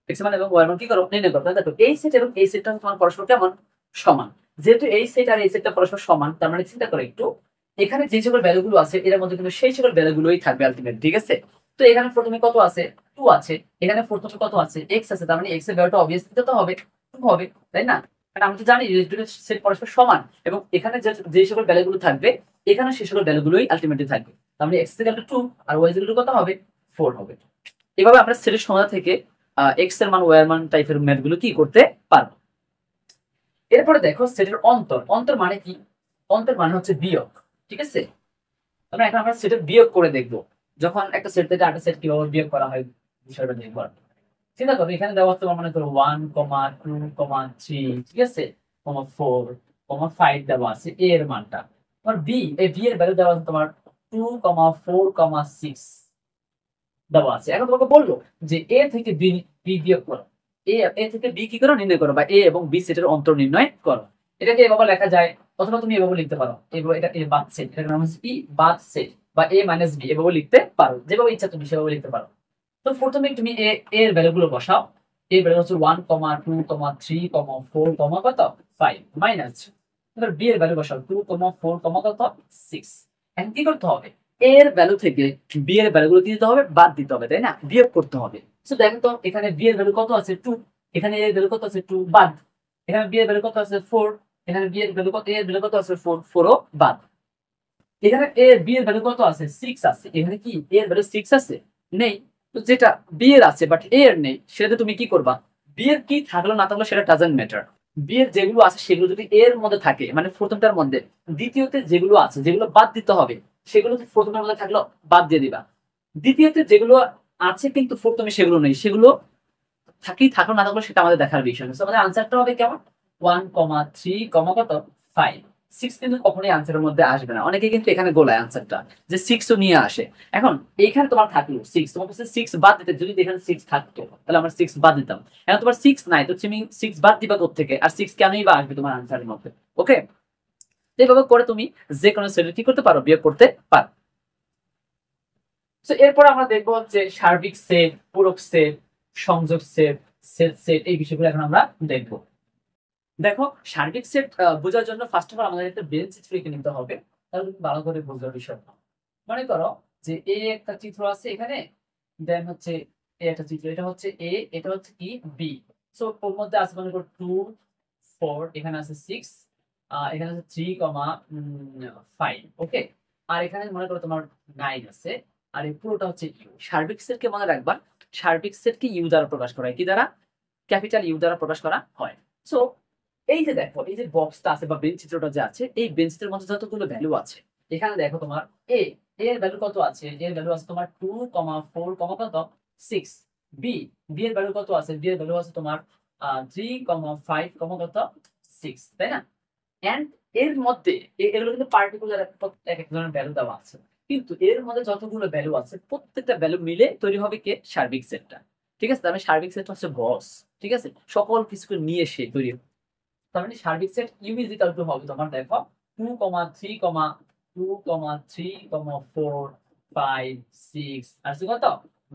এক্স এর মান এবং ওয়াই এর মান কি করো? নির্ণয় করো। তাহলে দেখো এই সেট এবং এই সেটটা তোমার পরস্পর কেমন? সমান। যেহেতু এই সেট আর এই সেটটা পরস্পর সমান, তার মানে চিন্তা করো একটু, এখানে যে সকল ভ্যালু গুলো আছে এর মধ্যে কিন্তু সেই সকল ভ্যালু গুলোই থাকবে আলটিমেট। ঠিক আছে? তো এখানে প্রথমে কত আছে? 2 আছে। এখানে প্রথমে কত আছে? এক্স আছে। তার মানে এক্স এর ভ্যালুটা অবভিয়াসলি কত হবে? 2 হবে, তাই না? কারণ আমরা তো জানি যে দুটো সেট পরস্পর সমান, এবং এখানে যে সকল ভ্যালু গুলো থাকবে এখানে সেই সকল ভ্যালু গুলোই আলটিমেটলি থাকবে। তার মানে এক্স ইকুয়াল টু 2 আর ওয়াই ইকুয়াল টু কত হবে? 4 হবে। এভাবে আমরা সেটের সমাধান থেকে এক্স এর মান ওয়াই এর মান টাইপের ম্যাথ গুলো কি করতে পারবো। এরপরে দেখো সেটের অন্তর। অন্তর মানে কি? অন্তর মানে হচ্ছে বিয়োগ। ঠিক আছে, আমরা এখন আমরা সেটের বিয়োগ করে দেখবো। যখন একটা সেট থেকে আরেকটা সেট কিভাবে বিয়োগ করা হয় বিষয়টা দেখবো। চিন্তা করো এখানে দেওয়া হচ্ছে তোমার মনে করো 1,2,3, ঠিক আছে, 4,5 দেওয়া আছে এ এর মানটা। তোমার বি, এই বি এর ভ্যালু দেওয়া আছে তোমার 2,4,6 দেওয়া আছে। এখন তোমাকে বললো যে এ থেকে বি বি বিয়োগ করো। এ এ থেকে বি কি করো নির্ণয় করো, বা এ এবং বি সেটের অন্তর নির্ণয় করো। এটাকে এভাবে লেখা যায়, অথবা তুমি এভাবে লিখতে পারো, এভাবে এটা এ বাদ সেট, এটার নাম হচ্ছে কি বাদ সেট, বা এ মাইনাস বি এভাবে লিখতে পারো, যেভাবে ইচ্ছা তুমি সেভাবে লিখতে পারো। তো প্রথমে তুমি এ এর ভ্যালু গুলো বসাও। এর ভ্যালু হচ্ছে 1,2,3,4, কত 5 মাইনাস, এবার বি এর ভ্যালু বসাও 2,4, কত 6। এখন কি করতে হবে, এর ভ্যালু থেকে বি এর ভ্যালু গুলো কি দিতে হবে, বাদ দিতে হবে, তাই না, বিয়োগ করতে হবে। তো দেখেন তো এখানে বি এর ভ্যালু কত আছে 2, এখানে এর ভ্যালু কত আছে 2 বাদ, এখানে বি এর ভ্যালু কত আছে 4, এখানে বি এর ভ্যালু কত, এর ভ্যালু কত আছে 4, 4 ও বাদ। এখানে এ বি এর ভ্যালু কত আছে 6 আছে, এখানে কি এ এর ভ্যালু 6 আছে, নেই। তো যেটা বি এর আছে বাট এ এর নেই, সেটাতে তুমি কি করবা, বি এর কি থাকলো না থাকলো সেটা ডাজন্ট ম্যাটার। বি এর যেগুলো আছে সেগুলো যদি এর মধ্যে থাকে, মানে প্রথমটার মধ্যে, দ্বিতীয়তে যেগুলো আছে যেগুলো বাদ দিতে হবে সেগুলো যদি প্রথমটার মধ্যে থাকলো বাদ দিয়ে দিবা। দ্বিতীয়তে যেগুলো আছে কিন্তু প্রথমে সেগুলো নেই, সেগুলো থাকি থাকলো না থাকলো সেটা আমাদের দেখার বিষয় না। So, আমাদের আনসারটা হবে কেমন, 1,3, কত 5। 6 কিন্তু কখনোই আনসারের মধ্যে আসবে না, অনেকে কিন্তু এখানে গোলায় আনসারটা, যে 6 ও নিয়ে আসে। এখন এইখানে তোমার থাকলো 6, তোমার কাছে 6 বাদ দিতে, যদি এখানে 6 থাকতো তাহলে আমরা 6 বাদ দিতাম। এখন তোমার 6 নাই, তো তুমি 6 বাদ দিবা কোত্থেকে, আর 6 কেনই বা আসবে তোমার আনসারের মধ্যে। ওকে, এইভাবে করে তুমি যে কোনো সেটের কি করতে পারো, বিয়োগ করতে পারো। তো এরপর আমরা দেখবো হচ্ছে সার্বিক সেট, পূরক সেট, সংযোগ সেট, সেট সেট, এই বিষয়গুলো এখন আমরা দেখবো। দেখো সার্বিক সেট বোঝার জন্য ফার্স্ট অফ অল আমাদের একটা বেঞ্চ চিত্র এঁকে নিতে হবে, তাহলে তুমি ভালো করে বুঝবে বিষয়টা। মনে করো যে এ একটা চিত্র আছে এখানে, দেন হচ্ছে এ একটা চিত্র, এটা হচ্ছে এ, এটা হচ্ছে কি বি। সো ওর মধ্যে আছে মনে করো 2, 4, এখানে আছে 6, এখানে আছে 3,5, ওকে। আর এখানে মনে করো তোমার 9 আছে, আর এই পুরোটা হচ্ছে ইউ। সার্বিক সেট কে মনে রাখবা, সার্বিক সেট কি ইউ দ্বারা প্রকাশ করা হয়, কি দ্বারা, ক্যাপিটাল ইউ দ্বারা প্রকাশ করা হয়। সো এই যে দেখো এই যে বক্সটা আছে বা বেঞ্চ চিত্রটা যে আছে, এই বেঞ্চ চিত্রের মধ্যে যতগুলো ভ্যালু আছে, এখানে দেখো তোমার এ এর ভ্যালু কত আছে, এর ভ্যালু আছে তোমার 2,4, কত 6। বি বি এর ভ্যালু কত আছে, বি এর ভ্যালু আছে তোমার 3,5, কত 6, তাই না। এন্ড এর মধ্যে এগুলো কিন্তু পার্টিকুলার এক এক ধরনের ভ্যালু দেওয়া আছে, কিন্তু এর মধ্যে যতগুলো ভ্যালু আছে প্রত্যেকটা ভ্যালু মিলে তৈরি হবে কে, সার্বিক সেটটা। ঠিক আছে, তাহলে সার্বিক সেট হচ্ছে বস, ঠিক আছে, সকল কিছুকে নিয়ে সে তৈরি। তার মানে সার্বিক set U is equal to হবে তোমার দেখো 2,3,4,5,6 আর কত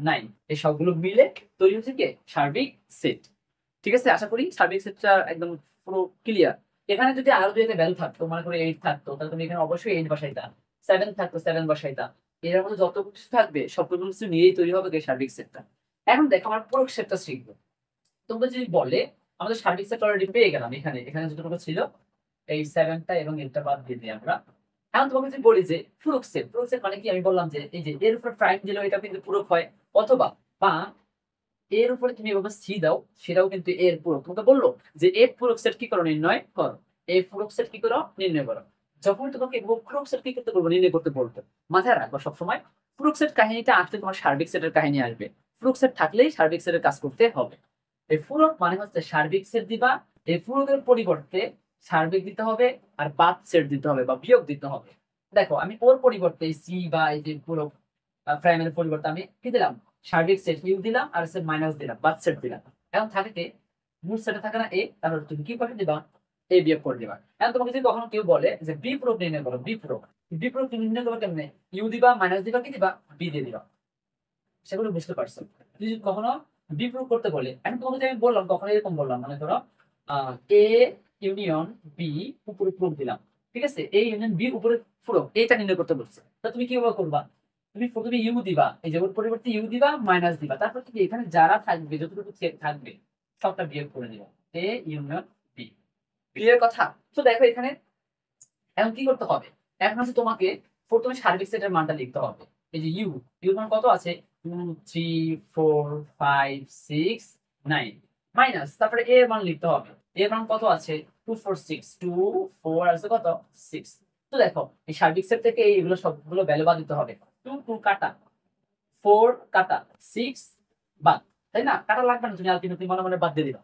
9, এই সবগুলো মিলে তৈরি হচ্ছে কি সার্বিক সেট। ঠিক আছে, আশা করি সার্বিক সেটটা একদম পুরো ক্লিয়ার। এখানে যদি আরো দুই একটা ভ্যালু থাকতো, মনে করে 8 থাকতো, তাহলে তুমি এখানে অবশ্যই 8 বসাইতা, 7 থাকতো 7 বসাইতা। এর মধ্যে যত কিছু থাকবে সবগুলো কিছু নিয়েই তৈরি হবে কি সার্বিক সেটটা। এখন দেখো আমার পুরো সেটটা শিখবো। তোমরা যদি বলে আমাদের সার্বিক সেট অলরেডি পেয়ে গেলাম, এখানে এখানে যতটুকু ছিল এই 7টা এবং 8টা বাদ দিয়ে দিই আমরা। এখন তোমাকে যদি বলি যে পূরক সেট, পূরক সেট মানে কি, আমি বললাম যে এই যে এর উপর প্রাইম দিলেও এটা কিন্তু পূরক হয়, অথবা বা এর উপরে তুমি এভাবে সি দাও সেটাও কিন্তু এর পূরক। তোমাকে বললো যে এর পূরক সেট কি করো, নির্ণয় করো। এই পূরক সেট কি করো, নির্ণয় করো। যখন তোমাকে পূরক সেট কি করতে বলবো, নির্ণয় করতে বলবো, মাথায় রাখবো সবসময় পূরক সেট কাহিনীটা আসলে তোমার সার্বিক সেটের কাহিনী আসবে। পূরক সেট থাকলেই সার্বিক সেটের কাজ করতে হবে। এই পূরক মানে হচ্ছে সার্বিক সেট দিবা, এই পূরকের পরিবর্তে সার্বিক দিতে হবে, আর বাদ সেট দিতে হবে বা বিয়োগ দিতে হবে। দেখো আমি ওর পরিবর্তে সি বা এই যে পূরক প্রাইমের পরিবর্তে আমি কি দিলাম, সার্বিক সেট ইউ দিলাম, আর সেট মাইনাস দিলাম, বাদ সেট দিলাম। এখন থাকে কি, মূল সেটে থাকে না এ, তাহলে তুমি কি করে দিবা, এ বিয়োগ করে দিবা। এখন তোমাকে যদি কখনো কেউ বলে যে বি পূরক নির্ণয় করো, বি পূরক, বি পূরক নির্ণয় করবো কেমনে, ইউ দিবা, মাইনাস দিবা, কি দিবা, বি দিয়ে দিবা। সেগুলো বুঝতে পারছো। যদি কখনো বিপ্রুভ করতে বলে, এখন তোমাকে যে আমি বললাম কখনো এরকম বললাম, মানে ধরো এ ইউনিয়ন বি উপরে প্রুফ দিলাম, ঠিক আছে, এ ইউনিয়ন বি উপরে প্রুফ, এটা নির্ণয় করতে বলছে, তা তুমি কিভাবে করবা, তুমি প্রথমে ইউ দিবা, এই যে ওর পরিবর্তে ইউ দিবা, মাইনাস দিবা, তারপর কি এখানে যারা থাকবে যতটুকু থাকবে সবটা বিয়োগ করে দিবা, এ ইউনিয়ন বি। ক্লিয়ার কথা। তো দেখো এখানে এখন কি করতে হবে, এখন হচ্ছে তোমাকে প্রথমে সার্বিক সেটের মানটা লিখতে হবে। এই যে ইউ, ইউর মান কত আছে 2, 3, 4, 5, 6, 9, মাইনাস তারপরে এ এর মান লিখতে হবে এর মান কত আছে 2 4 6 2 4 আছে কত 6। তো দেখো এই সার্বিক সেট থেকে এইগুলো সবগুলো ভ্যালু বাদ দিতে হবে। 2 2 কাটা, 4 কাটা, 6 বাদ, তাই না? কাটা লাগবে না, তুমি আলটিমেটলি মনে মনে বাদ দিয়ে দিবা।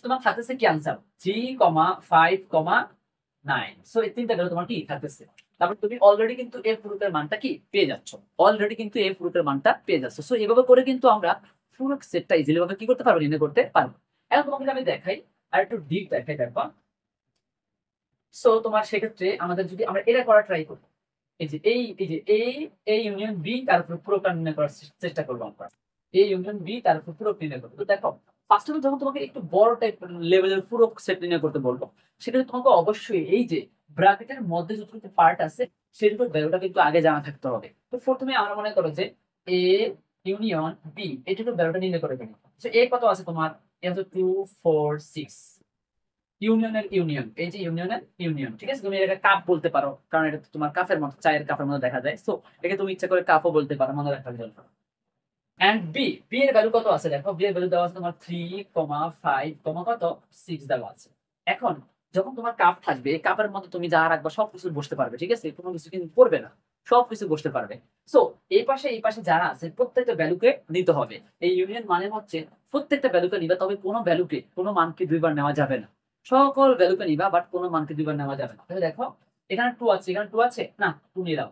তোমার থাকতেছে কি আনসার 3, 5, 9। সো এই তিনটা ভ্যালু তোমার কি থাকতেছে। তারপর তুমি অলরেডি কিন্তু এর পুরুকের মানটা কি পেয়ে যাচ্ছ, অলরেডি কিন্তু এর পুরুকের মানটা পেয়ে যাচ্ছ। সো এইভাবে করে কিন্তু আমরা পুরো সেটটা ইজিলি ভাবে কি করতে পারবো, নির্ণয় করতে পারবো। এখন তোমাকে আমি দেখাই, আর একটু ডিপ দেখাই, দেখো। সো তোমার সেক্ষেত্রে আমাদের যদি আমরা এটা করা ট্রাই করি, এই ইউনিয়ন বি তার উপর পুরোটা নির্ণয় করার চেষ্টা করবো আমরা। এই ইউনিয়ন বি তার উপর পুরো নির্ণয় করবো। তো দেখো ফার্স্ট অফ অল যখন তোমাকে একটু বড় টাইপ লেভেলের পুরো সেট নির্ণয় করতে বলবো, সেক্ষেত্রে তোমাকে অবশ্যই এই যে ব্র্যাকেটের মধ্যে যতটুকু পার্ট আছে সেটুকুর ভ্যালুটা কিন্তু আগে জানা থাকতে হবে। তো প্রথমে আমরা মনে করো যে এ ইউনিয়ন বি এইটুকুর ভ্যালুটা নির্ণয় করে ফেলি। তো এ কত আছে তোমার, এ হচ্ছে 2 4 6। ইউনিয়নের ইউনিয়ন, এই যে ইউনিয়নের ইউনিয়ন, ঠিক আছে? তুমি এটাকে কাপ বলতে পারো, কারণ এটা তোমার কাফের মতো, চায়ের কাপের মতো দেখা যায়। সো একে তুমি ইচ্ছা করে কাপও বলতে পারো, মনে রাখার জন্য। এন্ড বি, বি এর ভ্যালু কত আছে দেখো, বি এর ভ্যালু দেওয়া আছে তোমার 3, 5, কত 6 দেওয়া আছে। এখন যখন তোমার কাপ থাকবে, এই কাপের মধ্যে তুমি যা রাখবা সবকিছু বসতে পারবে, ঠিক আছে? কোনো কিছু কিন্তু পড়বে না, সবকিছু বসতে পারবে। সো এই পাশে যারা আছে প্রত্যেকটা ভ্যালুকে নিতে হবে। এই ইউনিয়ন মানে হচ্ছে প্রত্যেকটা ভ্যালুকে নিবে, তবে কোনো ভ্যালুকে, কোনো মানকে দুইবার নেওয়া যাবে না। সকল ভ্যালুকে নিবা, বাট কোনো মানকে দুইবার নেওয়া যাবে না। তাহলে দেখো এখানে 2 আছে, এখানে 2 আছে না, 2 নিলাম।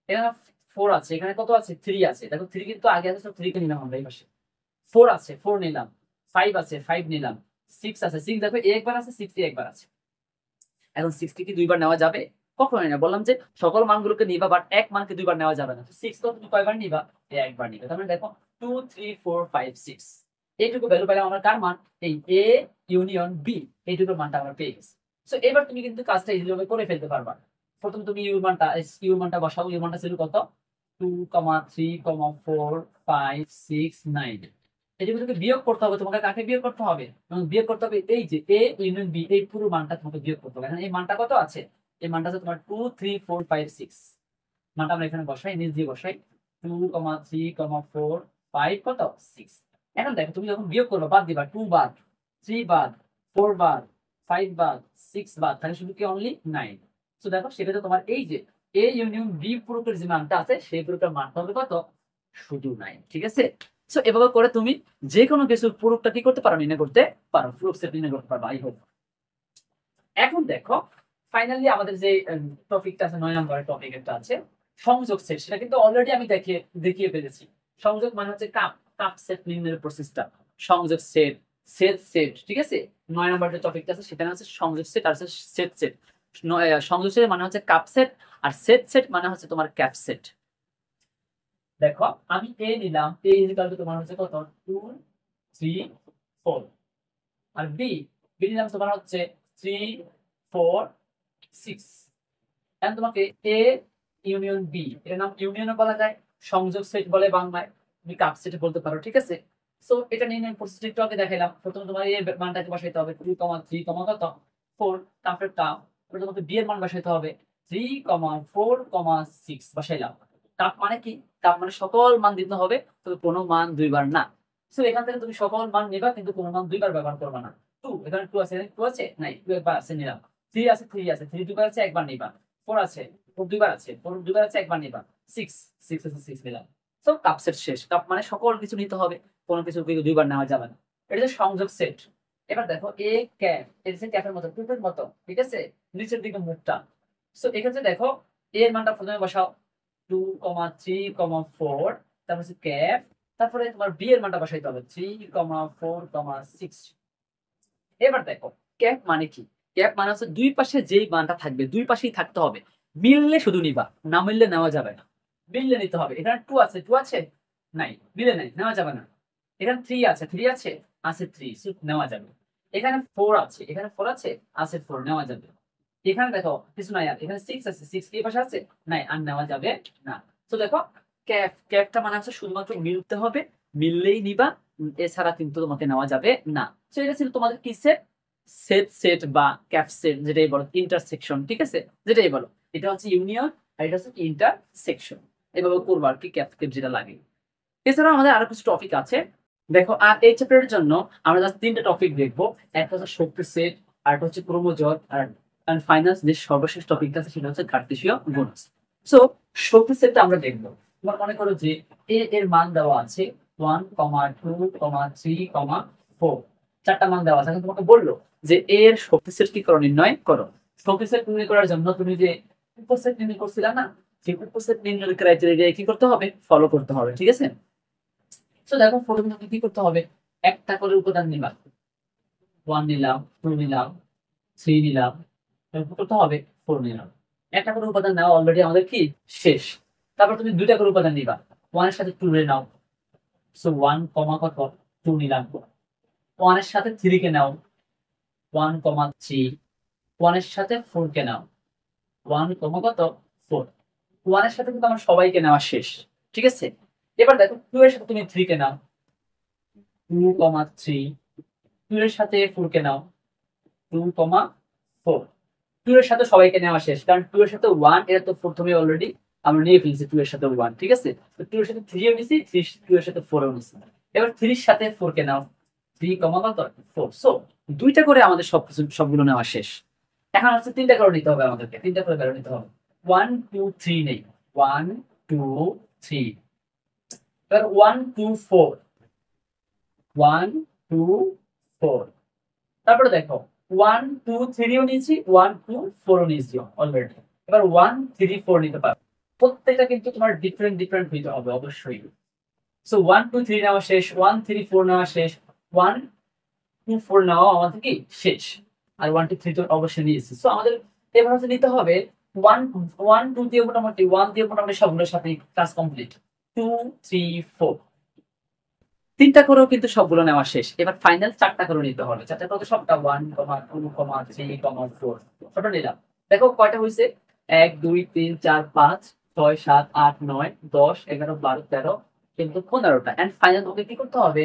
এখানে 4 আছে, এখানে কত আছে 3 আছে, দেখো 3 কিন্তু আগে আছে, 3 কে নিলাম আমরা এই পাশে। 4 আছে, 4 নিলাম। 5 আছে, 5 নিলাম। 6 আছে, 6 দেখো একবার আছে, 6 একবার আছে। এখন 6 কে কি দুইবার নেওয়া যাবে? কখনোই না। বললাম যে সকল মানগুলোকে নিবা, বাট এক মানকে দুইবার নেওয়া যাবে না। 6 তো তুমি কয়বার নিবা? একবার নিবে। তার মানে দেখো 2 3 4 5 6 এইটুকু ভ্যালু পেলাম আমরা, কার মান? এই এ ইউনিয়ন বি, এইটুকুর মানটা আমরা পেয়ে গেছি। সো এবার তুমি কিন্তু কাজটা ইজিভাবে করে ফেলতে পারবা। প্রথমে তুমি ইউ মানটা বসাও। ইউ মানটা ছিল কত? 2, 3, 4, 5, 6, 9। এটুকু তোকে বিয়োগ করতে হবে। তোমাকে কাকে বিয়োগ করতে হবে? এবং বিয়োগ করতে হবে এই যে এ ইউনিয়ন বি, এই পুরো মানটা তোমাকে বিয়োগ করতে হবে। এখন এই মানটা কত আছে? এই মানটা আছে তোমার 2 3 4 5 6। মানটা আমরা এখানে বসাই, নিচ দিয়ে বসাই। 2, 3, 4, 5 কত 6। এখন দেখো তুমি যখন বিয়োগ করবে, বাদ দিবা, 2 বাদ, 3 বাদ, 4 বাদ, 5 বাদ, 6 বাদ, তাহলে শুধু কি অনলি 9। তো দেখো সেক্ষেত্রে তোমার এই যে এ ইউনিয়ন বি পুরোটার যে মানটা আছে, সেই পুরোটার মানটা হবে কত? শুধু 9, ঠিক আছে? সো এভাবে করে তুমি যে কোনো কিছুর পুরোটা কি করতে পারো, নির্ণয় করতে পারো, প্রুফ সেট নির্ণয় করতে পারো। I hope. এখন দেখো ফাইনালি আমাদের যে টপিকটা আছে, 9 নম্বরের টপিক একটা আছে সংযোগ সেট, সেটা কিন্তু অলরেডি আমি দেখিয়ে ফেলেছি। সংযোগ মানে হচ্ছে কাপ কাপ সেট নির্ণয়ের প্রসেসটা। সংযোগ সেট, সেট, ঠিক আছে? 9 নম্বর যে টপিকটা আছে সেটা হচ্ছে সংযোগ সেট আর সেট। সংযোগ সেট মানে হচ্ছে কাপ সেট, আর সেট মানে হচ্ছে তোমার ক্যাপ সেট। দেখো আমি এ নিলাম, এ ইকুয়াল টু তোমার হচ্ছে কত 2 3 4। আর বি নিলাম তোমার হচ্ছে 3 4 6। এখন তোমাকে এ ইউনিয়ন বি, এর নাম ইউনিয়নও বলা যায়, সংযোগ সেট বলে বাংলায়, তুমি কাপ সেট বলতে পারো, ঠিক আছে? সো এটা নির্ণয় প্রসেসটা একটু আগে দেখাইলাম। প্রথমে তোমার এ মানটাকে বসাইতে হবে 2, 3, কত 4, তারপরে কাপ, তারপরে তোমাকে বি এর মান বসাইতে হবে 3, 4, 6 বসাইলাম। কাপ মানে কি? কাপ মানে সকল মান দিতে হবে, তবে কোনো মান দুইবার না। সো এখান থেকে তুমি সকল মান নিবা, কিন্তু কোনো মান দুইবার ব্যবহার করবে না। 2, এখানে 2 আছে, 2 আছে নাই, 2 একবার আছে নিলাম। 3 আছে, 3 দুইবার আছে, একবার নিবা। 4 আছে, 4 দুইবার আছে, 4 দুইবার আছে, একবার নিবা। 6 আছে, 6 নিলাম। সো কাপ সেট শেষ। কাপ মানে সকল কিছু নিতে হবে, কোনো কিছু কিন্তু দুইবার নেওয়া যাবে না। এটা হচ্ছে সংযোগ সেট। এবার দেখো এ ক্যাপ, এটা হচ্ছে ক্যাপের মতো, টুপের মতো, ঠিক আছে? নিচের দিকে মুখটা। সো এক্ষেত্রে দেখো এ এর মানটা প্রথমে বসাও 2, 3, 4, তারপর হচ্ছে ক্যাপ, তারপরে তোমার বি এর মানটা বসাইতে হবে 3, 4, 6। এবার দেখো ক্যাপ মানে কি? ক্যাপ মানে হচ্ছে দুই পাশে যেই মানটা থাকবে দুই পাশেই থাকতে হবে, মিললে শুধু নিবা, না মিললে নেওয়া যাবে না। মিললে নিতে হবে। এখানে 2 আছে, 2 আছে নাই, মিলে নাই, নেওয়া যাবে না। এখানে 3 আছে, 3 আছে, আছে 3, নেওয়া যাবে। এখানে 4 আছে, এখানে 4 আছে, আছে 4, নেওয়া যাবে। এখানে দেখো কিছু নাই, আর এখানে 6 আছে, 6 কি পাশে আছে নাই, আর নেওয়া যাবে না। তো দেখো ক্যাপটা মানে হচ্ছে শুধুমাত্র মিলতে হবে, মিললেই নিবা, এছাড়া কিন্তু তোমাকে নেওয়া যাবে না। তো এটা ছিল তোমাদের কি সেট? সেট বা ক্যাপ সেট, যেটাই বলো ইন্টারসেকশন, ঠিক আছে? যেটাই বলো, এটা হচ্ছে ইউনিয়ন আর এটা হচ্ছে ইন্টারসেকশন। এভাবে করবো আর কি, ক্যাপ যেটা লাগে। এছাড়াও আমাদের আরো কিছু টপিক আছে। দেখো আর এই চ্যাপ্টারের জন্য আমরা জাস্ট 3টা টপিক দেখবো। একটা হচ্ছে শক্তি সেট, আর এটা হচ্ছে ক্রোমোজোর, আর ফাইনাল যে সর্বশেষ টপিকটা আছে সেটা হচ্ছে কার্তেশীয় গুণজ। সো শক্তি সেটটা আমরা দেখবো। তোমার মনে করো যে এর মান দেওয়া আছে 1,2,3,4, চারটা মান দেওয়া আছে। এখন তোমাকে বললো যে এর শক্তি সেট কি করো, নির্ণয় করো। শক্তি সেট নির্ণয় করার জন্য তুমি যে উপসেট নির্ণয় করছিলা না, সেই উপসেট নির্ণয়ের ক্রাইটেরিয়া কি করতে হবে, ফলো করতে হবে, ঠিক আছে। তো দেখো প্রথমে তোমাকে কি করতে হবে, একটা করে উপাদান নিবা। 1 নিলাম, 2 নিলাম, 3 নিলাম, এরপর করতে হবে 4 নিলাম। একটা করে উপাদান নেওয়া অলরেডি আমাদের কি শেষ। তারপর তুমি দুইটা করে উপাদান নিবা, 1 এর সাথে 2 রে নাও। সো 1 কমা কত 2 নিলাম। 1 এর সাথে 3 কে নাও, 1 কমা 3। 1 এর সাথে 4 কে নাও, 1 কমা কত 4। 1 এর সাথে কিন্তু আমার সবাইকে নেওয়া শেষ, ঠিক আছে। এবার দেখো 2 এর সাথে তুমি 3 কে নাও, 2 কমা 3। 2 এর সাথে 4 কে নাও, 2,4। 2 এর সাথে সবাইকে নেওয়া শেষ, কারণ 2 এর সাথে 1 এর তো প্রথমে অলরেডি আমরা নিয়ে ফেলছি। 2 এর সাথে 1, ঠিক আছে। তো 2 এর সাথে 3 ও নিছি, 2 এর সাথে 4 ও নিছি। এবার 3 এর সাথে 4 কে নাও, 3 কমা কত 4। সো দুইটা করে আমাদের সবগুলো নেওয়া শেষ। এখন হচ্ছে তিনটা করে নিতে হবে, আমাদেরকে তিনটা করে বের নিতে হবে। 1 2 3 নেই, 1 2 3। এবার 1 2 4, 1 2 4। তারপরে দেখো 1 2 3 ও নিয়েছি, 1 2 4 ও নিয়েছি অলরেডি। এবার 1 3 4 নিতে পারো। প্রত্যেকটা কিন্তু তোমার ডিফারেন্ট ডিফারেন্ট হইতে হবে অবশ্যই। সো 1 2 3 নেওয়া শেষ, 1 3 4 নেওয়া শেষ, 1 2 4 নেওয়া আমাদের কি শেষ। আর 1 2 3 তো অবশ্যই নিয়েছি। সো আমাদের এবার হচ্ছে নিতে হবে 1 1 2 দিয়ে মোটামুটি 1 দিয়ে মোটামুটি সবগুলোর সাথে কাজ কমপ্লিট। 2 3 4 তিনটা করেও কিন্তু সবগুলো নেওয়া শেষ। এবার ফাইনাল চারটা করে নিতে হবে। চারটা করে সবটা 1 2 3 4 সবটা নিলাম। দেখো কয়টা হয়েছে, 1 2 3 4 5 6 7 8 9 10 11 12 13 কিন্তু 15টা। এন্ড ফাইনাল ওকে কি করতে হবে,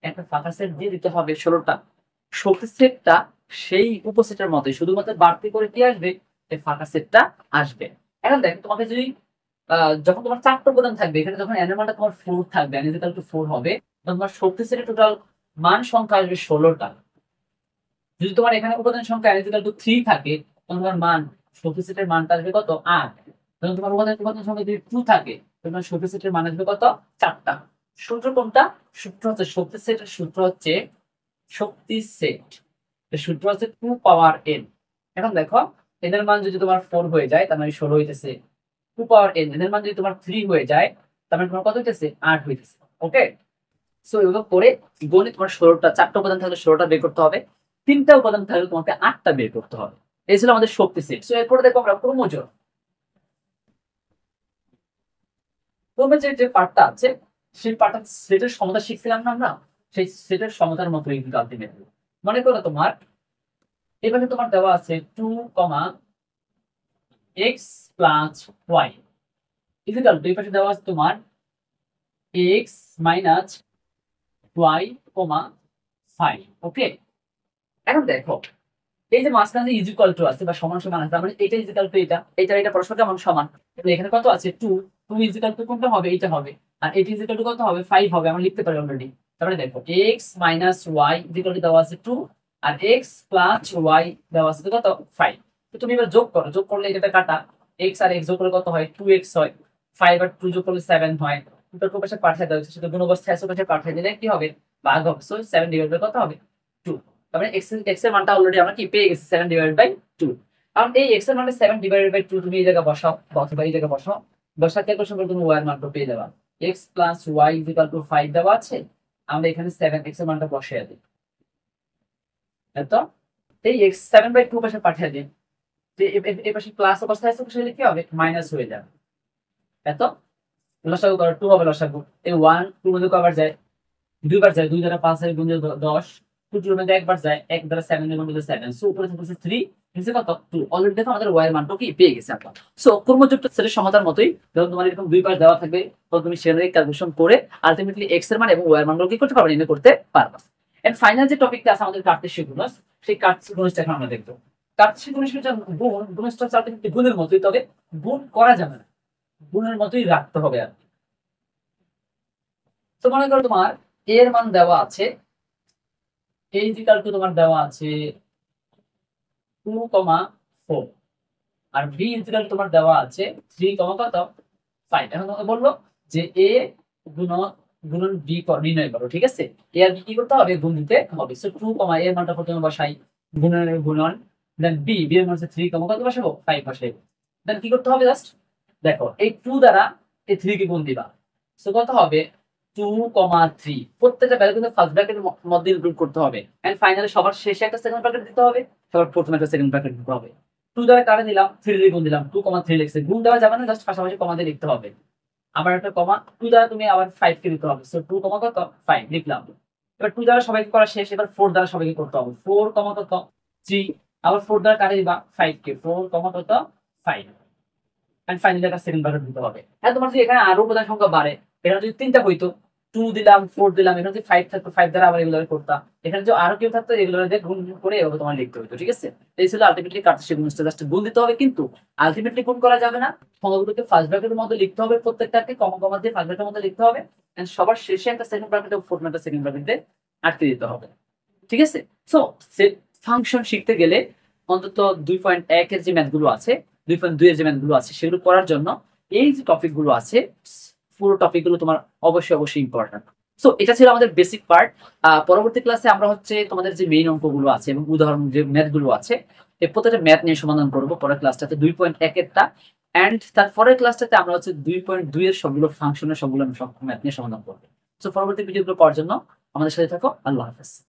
একটা ফাঁকা সেট দিয়ে দিতে হবে 16টা। শক্তি সেটটা সেই উপসেটের মতোই, শুধুমাত্র বাড়তি করে কি আসবে, এই ফাঁকা সেটটা আসবে। এখন দেখো তোমাকে যদি যখন তোমার চারটা উপাদান থাকবে, এখানে যখন এন এর মানটা তোমার 4 থাকবে, n ইকুয়াল টু 4 হবে, তখন তোমার শক্তি সেটের টোটাল মান সংখ্যা আসবে 16টা। যদি তোমার এখানে উপাদান সংখ্যা n ইকুয়াল টু 3 থাকে, তখন তোমার মান শক্তি সেটের মানটা আসবে কত 8। যখন তোমার উপাদান সংখ্যা যদি 2 থাকে, তোমার শক্তি সেটের মান আসবে কত 4টা। সূত্র কোনটা, সূত্র হচ্ছে শক্তি সেটের সূত্র হচ্ছে শক্তি সেট এর সূত্র হচ্ছে 2 পাওয়ার n। এখন দেখো এদের মান যদি তোমার 4 হয়ে যায়, তার মানে 16 হইতেছে। 2 পাওয়ার n এদের মান যদি তোমার 3 হয়ে যায়, তার মানে তোমার কত হইতেছে 8 হইতেছে। ওকে, সো এগুলো করে গণিত তোমার 16টা, চারটা উপাদান থাকলে 16টা বের করতে হবে, তিনটা উপাদান থাকলে তোমাকে 8টা বের করতে হবে। এই ছিল আমাদের শক্তি সেট। সো এরপরে দেখো আমরা ক্রোমোজোর। ক্রোমোজোর যে পার্টটা আছে, সেই পার্টটা সেটের সমতা শিখছিলাম না আমরা, সেই সেটের সমতার মতোই কিন্তু আলটিমেটলি। মনে করো তোমার এখানে তোমার দেওয়া আছে 2, x plus y equal to, এই পাশে দেওয়া আছে তোমার x মাইনাস y, 5। ওকে, এখন দেখো এই যে মাঝখানে যে ইকুয়াল টু আছে বা সমান সমান আছে, মানে এটা ইকুয়াল টু এটা, এটা পরস্পর কেমন সমান। এখানে কত আছে 2, তুমি ইকুয়াল টু কোনটা হবে, এটা হবে। আর এটা ইকুয়াল টু কত হবে 5 হবে, আমরা লিখতে পারি অলরেডি। তারপরে দেখো x minus y equal to দেওয়া আছে 2, আর x প্লাস y দেওয়া আছে কত 5। তো তুমি এবার যোগ করো, যোগ করলে এটা কাটা, x আর x যোগ করলে কত হয় 2x হয়, 5 আর 2 যোগ করলে 7 হয়। দুটোর প্রকাশে পাঠিয়ে দেওয়া হচ্ছে, সেটা গুণ অবস্থায় আছে, পাশে পাঠিয়ে দিলে কি হবে ভাগ হবে। সো 7 ডিভাইড বাই কত হবে 2। তারপরে x এর মানটা অলরেডি আমরা কি পেয়ে গেছি 7 ডিভাইডেড বাই 2। কারণ এই x এর মানটা 7 ডিভাইডেড বাই 2 তুমি এই জায়গায় বসাও, অথবা এই জায়গায় বসাও, বসাতে ক্যালকুলেশন করে তুমি y এর মানটা পেয়ে যাবে। x plus y equal to 5 দেওয়া আছে, আমরা এখানে 7 x এর মানটা বসিয়ে দিই। তো এই x 7 বাই 2 পাশে পাঠিয়ে দিই, যে এই পাশে প্লাস অবস্থায় আছে, বসাইলে কি হবে মাইনাস হয়ে যাবে। এত লসাগু করো 2 হবে লসাগু, এই 1 2 মধ্যে কবার যায়, দুইবার যায়, 2 দ্বারা 5 এর গুণ 10, 2 2 মধ্যে একবার যায়, 1 দ্বারা 7 এর গুণ 7। সো উপরে থাকছে 3, নিচে কত 2। অলরেডি দেখো আমাদের y এর মানটা কি পেয়ে গেছে আমরা। সো ক্রমযুক্ত সেটের সমাধান মতোই, যখন তোমার এরকম দুইবার দেওয়া থাকবে, তখন তুমি সেখানে ক্যালকুলেশন করে আলটিমেটলি x এর মান এবং y এর মানগুলো কি করতে পারবে, নির্ণয় করতে পারবে। এন্ড ফাইনাল যে টপিকটা আছে আমাদের কার্তেশীয় গুণজ, সেই কার্তেশীয় গুণজটা এখন আমরা দেখব। কার্তেশীয় গুণজের যে গুণজটা হচ্ছে আলটিমেটলি গুণের মতোই, তবে গুণ করা যাবে না, গুণের মতোই রাখতে হবে আর। তো মনে করো তোমার এর মান দেওয়া আছে, এই ইকুয়াল টু তোমার দেওয়া আছে 2,4 আর b ইন্টিগ্রাল তোমার দেওয়া আছে 3, কত 5। এখন তোমাকে বললো যে a গুণন গুণন b নির্ণয় করো, ঠিক আছে? a আর b কি করতে হবে, গুণ দিতে হবে। সো 2, a এর মানটা প্রথমে বসাই, গুণনের গুণন, দেন b এর মান হচ্ছে 3, কত বসাবো, 5 বসাই। দেন কি করতে হবে, জাস্ট দেখো এই 2 দ্বারা এই 3 কে গুণ দিবা। সো কত হবে, 2,3। প্রত্যেকটা ভ্যালু কিন্তু ফার্স্ট ব্র্যাকেটের মধ্যে ইনক্লুড করতে হবে, এন্ড ফাইনালি সবার শেষে একটা সেকেন্ড ব্র্যাকেট দিতে হবে, সবার প্রথমে একটা সেকেন্ড ব্র্যাকেট দিতে হবে। 2 দ্বারা কারে দিলাম, 3 দিয়ে গুণ দিলাম, 2,3 লিখছে। গুণ দেওয়া যাবে না, জাস্ট পাশাপাশি কমা দিয়ে লিখতে হবে। আবার একটা কমা, 2 দ্বারা তুমি আবার 5 কে দিতে হবে। সো 2, কত 5 লিখলাম। এবার 2 দ্বারা সবাইকে করা শেষ, এবার 4 দ্বারা সবাইকে করতে হবে। 4, কত 3। আবার 4 দ্বারা কারে দিবা, 5 কে। 4, কত 5। এন্ড ফাইনালি একটা সেকেন্ড ব্র্যাকেট দিতে হবে। হ্যাঁ, তোমার যদি এখানে আরো প্রধান সংখ্যা বাড়ে, এখানে যদি 3টা হইতো, 2 দিলাম, 4 দিলাম, এখানে যদি 5 থাকতো, 5 দ্বারা আবার এগুলো করতাম। এখানে যদি আরো কেউ থাকতো, এগুলো দিয়ে গুণ করে এভাবে তোমার লিখতে হতো, ঠিক আছে? এই ছিল আলটিমেটলি কার্টেসিয়ান গুণটা, জাস্ট গুণ দিতে হবে, কিন্তু আলটিমেটলি গুণ করা যাবে না। সংখ্যাগুলোকে ফার্স্ট ব্র্যাকেটের মধ্যে লিখতে হবে, প্রত্যেকটাকে কমা কমা দিয়ে ফার্স্ট ব্র্যাকেটের মধ্যে লিখতে হবে, এন্ড সবার শেষে একটা সেকেন্ড ব্র্যাকেট ও ফোর্থ একটা সেকেন্ড ব্র্যাকেট দিয়ে আটকে দিতে হবে, ঠিক আছে? সো সেট ফাংশন শিখতে গেলে অন্তত 2.1 এর যে ম্যাথগুলো আছে, 2.2 এর যে ম্যাথগুলো আছে, সেগুলো করার জন্য এই যে টপিকগুলো আছে, পুরো টপিকগুলো তোমার অবশ্যই ইম্পর্টেন্ট। সো এটা ছিল আমাদের বেসিক পার্ট। পরবর্তী ক্লাসে আমরা হচ্ছে তোমাদের যে মেইন অঙ্কগুলো আছে এবং উদাহরণ যে ম্যাথগুলো আছে, এই প্রত্যেকটা ম্যাথ নিয়ে সমাধান করবো পরের ক্লাসটাতে, 2.1 এরটা। অ্যান্ড তারপরের ক্লাসটাতে আমরা হচ্ছে 2.2 এর সবগুলো ফাংশনের সবগুলো ম্যাথ নিয়ে সমাধান করবো। সো পরবর্তী ভিডিওগুলো পাওয়ার জন্য আমাদের সাথে থাকো। আল্লাহ হাফেজ।